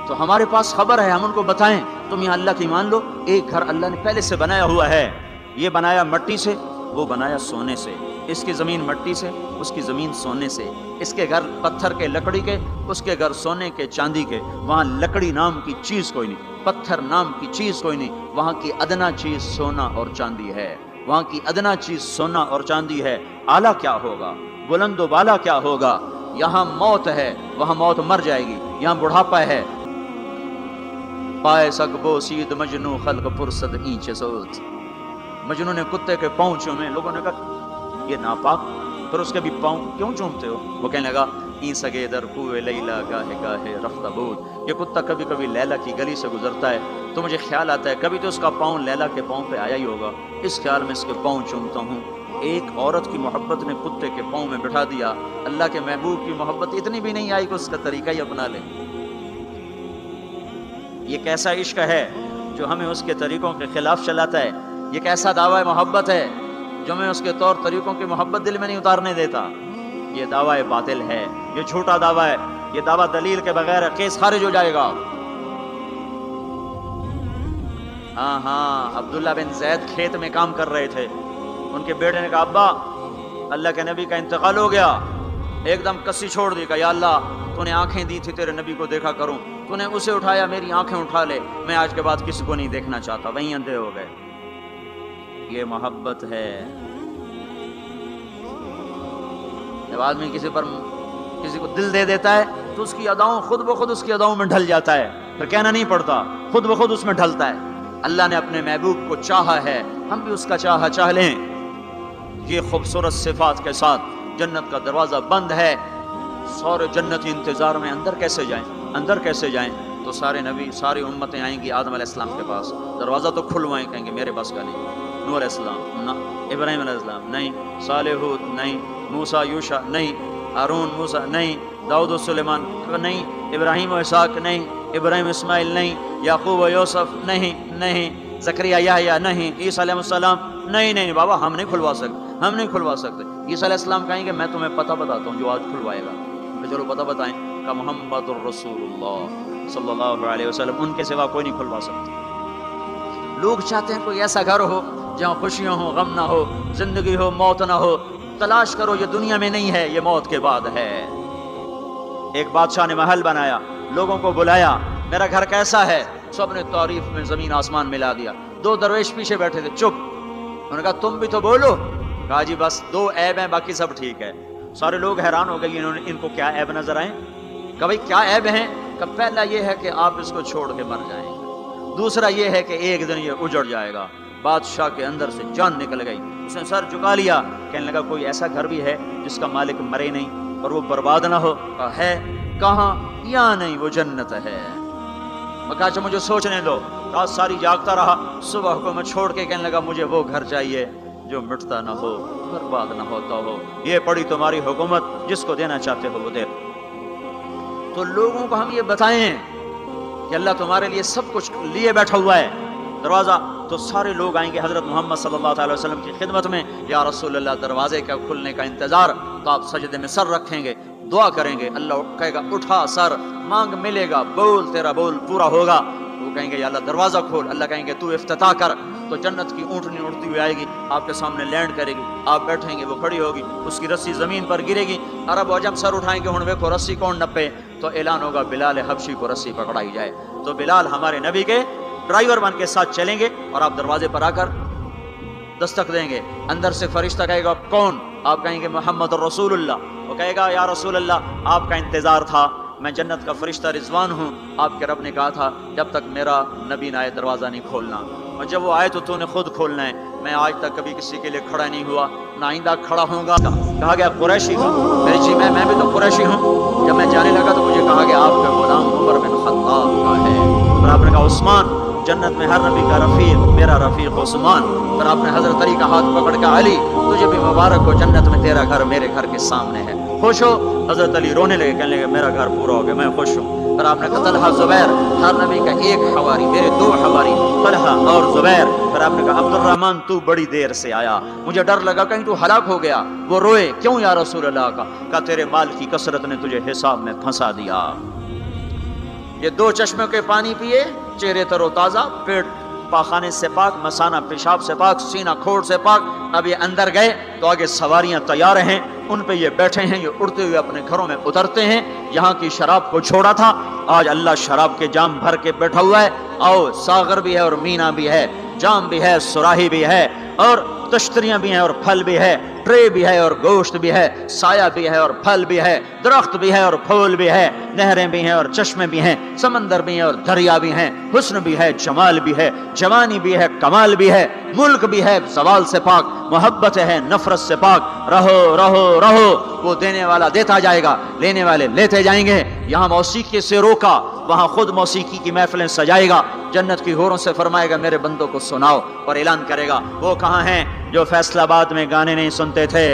تو ہمارے پاس خبر ہے، ہم ان کو بتائیں تم یہاں اللہ کی مان لو. ایک گھر اللہ نے پہلے سے بنایا ہوا ہے، یہ بنایا مٹی سے، وہ بنایا سونے سے. اس کی زمین مٹی سے، اس کی زمین سونے سے. اس کے گھر پتھر کے لکڑی کے، اس کے گھر سونے کے چاندی کے. وہاں لکڑی نام کی چیز کوئی نہیں، پتھر نام کی چیز کوئی نہیں. وہاں کی ادنا چیز سونا اور چاندی ہے. وہاں کی ادنا چیز سونا اور چاندی ہے. اعلیٰ کیا ہوگا، بلند و بالا کیا ہوگا؟ یہاں موت ہے، وہاں موت مر جائے گی. یہاں بڑھاپا ہے. پائے سگ بو سید مجنو خلق پرسد اینچ سوت. مجنو نے کتے کے پاؤں چومے. لوگوں نے کہا یہ ناپاک، پھر اس کے بھی پاؤں کیوں چومتے ہو؟ وہ کہنے لگا این سگے در کوئے لیلا گاہے گاہے رفتہ بود. یہ کتا کبھی کبھی لیلا کی گلی سے گزرتا ہے تو مجھے خیال آتا ہے کبھی تو اس کا پاؤں لیلا کے پاؤں پہ آیا ہی ہوگا، اس خیال میں اس کے پاؤں چومتا ہوں. ایک عورت کی محبت نے کتے کے پاؤں میں بٹھا دیا. اللہ کے محبوب کی محبت اتنی بھی نہیں آئی کہ اس کا طریقہ ہی اپنا لے. یہ کیسا عشق ہے جو ہمیں اس کے طریقوں کے خلاف چلاتا ہے؟ یہ کیسا دعویٰ محبت ہے جو ہمیں اس کے طور طریقوں کی محبت دل میں نہیں اتارنے دیتا؟ یہ دعویٰ باطل ہے، یہ جھوٹا دعویٰ ہے. یہ دعویٰ دلیل کے بغیر کیس خارج ہو جائے گا. ہاں عبداللہ بن زید کھیت میں کام کر رہے تھے. ان کے بیٹے نے کہا ابا اللہ کے نبی کا انتقال ہو گیا. ایک دم کسی چھوڑ دی. کہا یا اللہ تو نے آنکھیں دی تھی تیرے نبی کو دیکھا کروں، تو نے اسے اٹھایا، میری آنکھیں اٹھا لے، میں آج کے بعد کسی کو نہیں دیکھنا چاہتا. وہیں اندھے ہو گئے. یہ محبت ہے. جب آدمی کسی کو دل دے دیتا ہے تو اس کی اداؤں خود بخود اس کی اداؤں میں ڈھل جاتا ہے. پھر کہنا نہیں پڑتا، خود بخود اس میں ڈھلتا ہے. اللہ نے اپنے محبوب کو چاہا ہے، ہم بھی اس کا چاہ لیں. یہ خوبصورت صفات کے ساتھ جنت کا دروازہ بند ہے. سارے جنتی انتظار میں اندر کیسے جائیں؟ تو سارے نبی، ساری امتیں آئیں گی آدم علیہ السلام کے پاس. دروازہ تو کھلوائیں، کہیں گے میرے بس کا نہیں. نوح علیہ السلام نہ، ابراہیم علیہ السلام نہیں، صالح ہود نہیں، موسیٰ یوشع نہیں، ہارون موسیٰ نہیں، داؤد و سلیمان نہیں، ابراہیم و اسحاق نہیں، ابراہیم اسماعیل نہیں، یعقوب و یوسف نہیں، زکریا یحییٰ نہیں، عیسیٰ علیہ السلام نہیں بابا ہم نہیں کھلوا سکتے. عیسیٰ علیہ السلام کہیں گے میں تمہیں پتہ بتاتا ہوں جو آج کھلوائے گا. چلو پتہ بتائیں. کہ محمد الرسول اللہ صلی اللہ علیہ وسلم، ان کے سوا کوئی نہیں کھلوا سکتا. لوگ چاہتے ہیں کوئی ایسا گھر ہو جہاں خوشیاں ہو، غم نہ ہو، زندگی ہو، موت نہ ہو. تلاش کرو، یہ دنیا میں نہیں ہے، یہ موت کے بعد ہے. ایک بادشاہ نے محل بنایا، لوگوں کو بلایا، میرا گھر کیسا ہے؟ سب نے تعریف میں زمین آسمان ملا دیا. 2 درویش پیچھے بیٹھے تھے، چپ. انہوں نے کہا تم بھی تو بولو. کہا جی بس 2 عیب ہیں، باقی سب ٹھیک ہے. سارے لوگ حیران ہو گئے، ان کو کیا عیب نظر آئے؟ کہ بھائی کیا عیب ہیں؟ کہ پہلا یہ ہے کہ آپ اس کو چھوڑ کے مر جائیں گے، دوسرا یہ ہے کہ ایک دن یہ اجڑ جائے گا. بادشاہ کے اندر سے جان نکل گئی، اس نے سر جھکا لیا. کہنے لگا کوئی ایسا گھر بھی ہے جس کا مالک مرے نہیں؟ اور وہ برباد نہ ہو. ہے کہاں؟ یا نہیں وہ جنت ہے. میں کہا اچھا مجھے سوچنے دو. رات ساری جاگتا رہا. صبح کو میں چھوڑ کے کہنے لگا مجھے وہ گھر چاہیے جو مٹتا نہ ہو، برباد نہ ہوتا ہو. یہ پڑی تمہاری حکومت، جس کو دینا چاہتے ہو وہ دے. تو لوگوں کو ہم یہ بتائیں کہ اللہ تمہارے لیے سب کچھ لیے بیٹھا ہوا ہے. دروازہ تو سارے لوگ آئیں گے حضرت محمد صلی اللہ علیہ وسلم کی خدمت میں. یا رسول اللہ، دروازے کا کھلنے کا انتظار. تو آپ سجدے میں سر رکھیں گے، دعا کریں گے. اللہ کہے گا اٹھا سر، مانگ ملے گا، بول تیرا بول پورا ہوگا. وہ کہیں گے یا اللہ دروازہ کھول. اللہ کہیں گے تو افتتاح کر. تو جنت کی اونٹنی اڑتی ہوئی آئے گی، آپ کے سامنے لینڈ کرے گی. آپ بیٹھیں گے، وہ کھڑی ہوگی، اس کی رسی زمین پر گرے گی. عرب و عجم سر اٹھائیں گے، ہن ویکھو رسی کون نپے. تو اعلان ہوگا بلال حبشی کو رسی پکڑائی جائے. تو بلال ہمارے نبی کے ڈرائیور بن کے ساتھ چلیں گے اور آپ دروازے پر آ کر دستک دیں گے. اندر سے فرشتہ کہے گا کون؟ آپ کہیں گے محمد رسول اللہ. وہ کہے گا یا رسول اللہ آپ کا انتظار تھا، میں جنت کا فرشتہ رضوان ہوں. آپ کے رب نے کہا تھا جب تک میرا نبی نہ آئے دروازہ نہیں کھولنا، اور جب وہ آئے تو نے خود کھولنا ہے. میں آج تک کبھی کسی کے لیے کھڑا نہیں ہوا، نہ آئندہ کھڑا ہوں گا. کہا گیا قریشی ہوں. میری جی میں بھی تو قریشی ہوں. جب میں جانے لگا تو مجھے کہا گیا آپ کا غلام عمر بن خطاب کا ہے. اور آپ نے کہا عثمان، جنت میں ہر نبی کا رفیق میرا رفیق عثمان. پھر آپ نے حضرت علی کا ہاتھ پکڑ کے علی تجھے بھی مبارک ہو، جنت میں تیرا گھر میرے گھر کے سامنے ہے، خوش ہو. حضرت علی رونے لگے، کہنے لگے میرا گھر پورا ہو گیا، میں خوش ہوں. پھر آپ نے کہا طلحہ زبیر، ہر نبی کا ایک حواری، میرے دو حواری طلحہ اور زبیر. پھر آپ نے کہا عبد الرحمن تو بڑی دیر سے آیا، مجھے ڈر لگا کہیں تو ہلاک ہو گیا. وہ روئے کیوں یا رسول اللہ کا؟ کہا تیرے مال کی کثرت نے تجھے حساب میں پھنسا دیا. یہ دو چشموں کے پانی پیے، چہرے تر و تازہ، پیٹ پاخانے سے پاک، مسانہ پیشاب سے پاک، سینہ کھوڑ سے پاک. اب یہ اندر گئے تو آگے سواریاں تیار ہیں، ان پہ یہ بیٹھے ہیں، یہ اڑتے ہوئے اپنے گھروں میں اترتے ہیں. یہاں کی شراب کو چھوڑا تھا، آج اللہ شراب کے جام بھر کے بیٹھا ہوا ہے. آؤ، ساغر بھی ہے اور مینا بھی ہے، جام بھی ہے، سراہی بھی ہے، اور تشتریاں بھی ہیں اور پھل بھی ہے، ٹرے بھی ہے اور گوشت بھی ہے، سایہ بھی ہے اور پھل بھی ہے، درخت بھی ہے اور پھول بھی ہے، نہریں بھی ہیں اور چشمے بھی ہیں، سمندر بھی ہیں اور دریا بھی ہیں، حسن بھی ہے، جمال بھی ہے، جوانی بھی ہے، کمال بھی ہے، ملک بھی ہے زوال سے پاک، محبت ہے نفرت سے پاک. رہو رہو رہو، وہ دینے والا دیتا جائے گا، لینے والے لیتے جائیں گے. یہاں موسیقی سے روکا، وہاں خود موسیقی کی محفلیں سجائے گا. جنت کی حوروں سے فرمائے گا میرے بندوں کو سناؤ، اور اعلان کرے گا وہ کہاں ہیں جو فیصلہ آباد میں گانے نہیں سنتے تھے.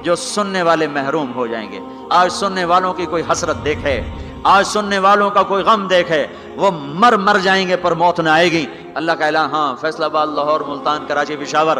جو سننے والے محروم ہو جائیں گے. آج سننے والوں کی کوئی حسرت دیکھے، آج سننے والوں کا کوئی غم دیکھے، وہ مر جائیں گے پر موت نہ آئے گی. اللہ کا اعلان، ہاں فیصلہ آباد، لاہور، ملتان، کراچی، پشاور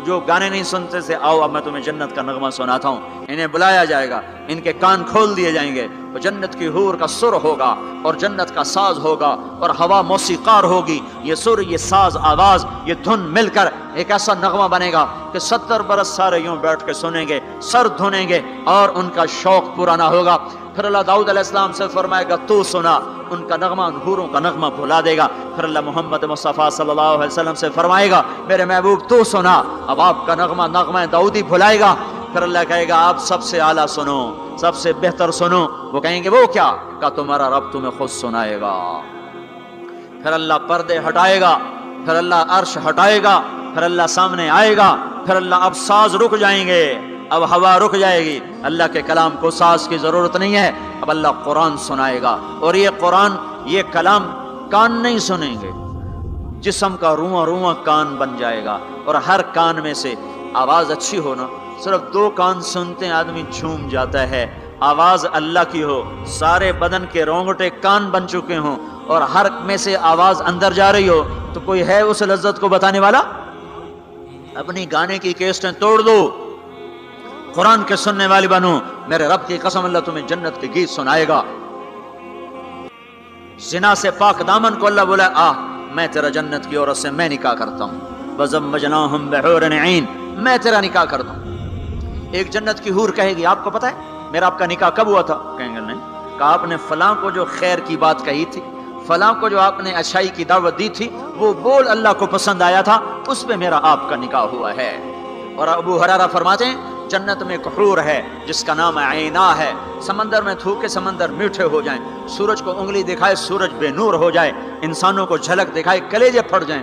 جو گانے نہیں سنتے تھے، آؤ اب میں تمہیں جنت کا نغمہ سناتا ہوں. انہیں بلایا جائے گا، ان کے کان کھول دیے جائیں گے. تو جنت کی حور کا سر ہوگا اور جنت کا ساز ہوگا اور ہوا موسیقار ہوگی. یہ سر، یہ ساز، آواز، یہ دھن مل کر ایک ایسا نغمہ بنے گا کہ 70 برس سارے یوں بیٹھ کے سنیں گے، سر دھنیں گے اور ان کا شوق پورا نہ ہوگا. پھر اللہ داؤد علیہ السلام سے فرمائے گا تو سنا، ان کا نغمہ ان حوروں کا نغمہ بھلا دے گا. پھر اللہ محمد مصطفیٰ صلی اللہ علیہ وسلم سے فرمائے گا میرے محبوب تو سنا، اب آپ کا نغمہ داؤدی بھلائے گا. پھر اللہ کہے گا آپ سب سے اعلیٰ سنو، سب سے بہتر سنو. وہ کہیں گے وہ کیا؟ کہ تمہارا رب تمہیں خود سنائے گا. پھر اللہ پردے ہٹائے گا، پھر اللہ عرش ہٹائے گا، پھر اللہ سامنے آئے گا، پھر اللہ اب ساز رک جائیں گے، اب ہوا رک جائے گی. اللہ کے کلام کو ساز کی ضرورت نہیں ہے. اب اللہ قرآن سنائے گا، اور یہ قرآن، یہ کلام کان نہیں سنیں گے، جسم کا رواں کان بن جائے گا. اور ہر کان میں سے آواز اچھی ہو نا، صرف 2 کان سنتے ہیں آدمی جھوم جاتا ہے. آواز اللہ کی ہو، سارے بدن کے رونگٹے کان بن چکے ہوں، اور ہر میں سے آواز اندر جا رہی ہو، تو کوئی ہے اس لذت کو بتانے والا؟ اپنی گانے کی کیسٹیں توڑ دو، قرآن کے سننے والی بنو. میرے رب کی قسم اللہ تمہیں جنت کے گیت سنائے گا. زنا سے پاک دامن کو اللہ بولا میں تیرا جنت کی عورت سے میں نکاح کرتا ہوں. وَزَوَّجْنَاهُمْ بِحُورٍ عِينٍ، میں تیرا نکاح کرتا ہوں. ایک جنت کی حور کہے گی آپ کو پتہ ہے میرا آپ کا نکاح کب ہوا تھا؟ کہیں گے نہیں. کہا آپ نے فلاں کو جو خیر کی بات کہی تھی، فلاں کو جو آپ نے اچھائی کی دعوت دی تھی، وہ بول اللہ کو پسند آیا تھا، اس پہ میرا آپ کا نکاح ہوا ہے. اور ابو ہریرہ فرماتے ہیں جنت میں ایک حور ہے جس کا نام عینا ہے. سمندر میں تھوکے سمندر میٹھے ہو جائیں، سورج کو انگلی دکھائے سورج بے نور ہو جائے، انسانوں کو جھلک دکھائے کلیجے پھٹ جائیں،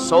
100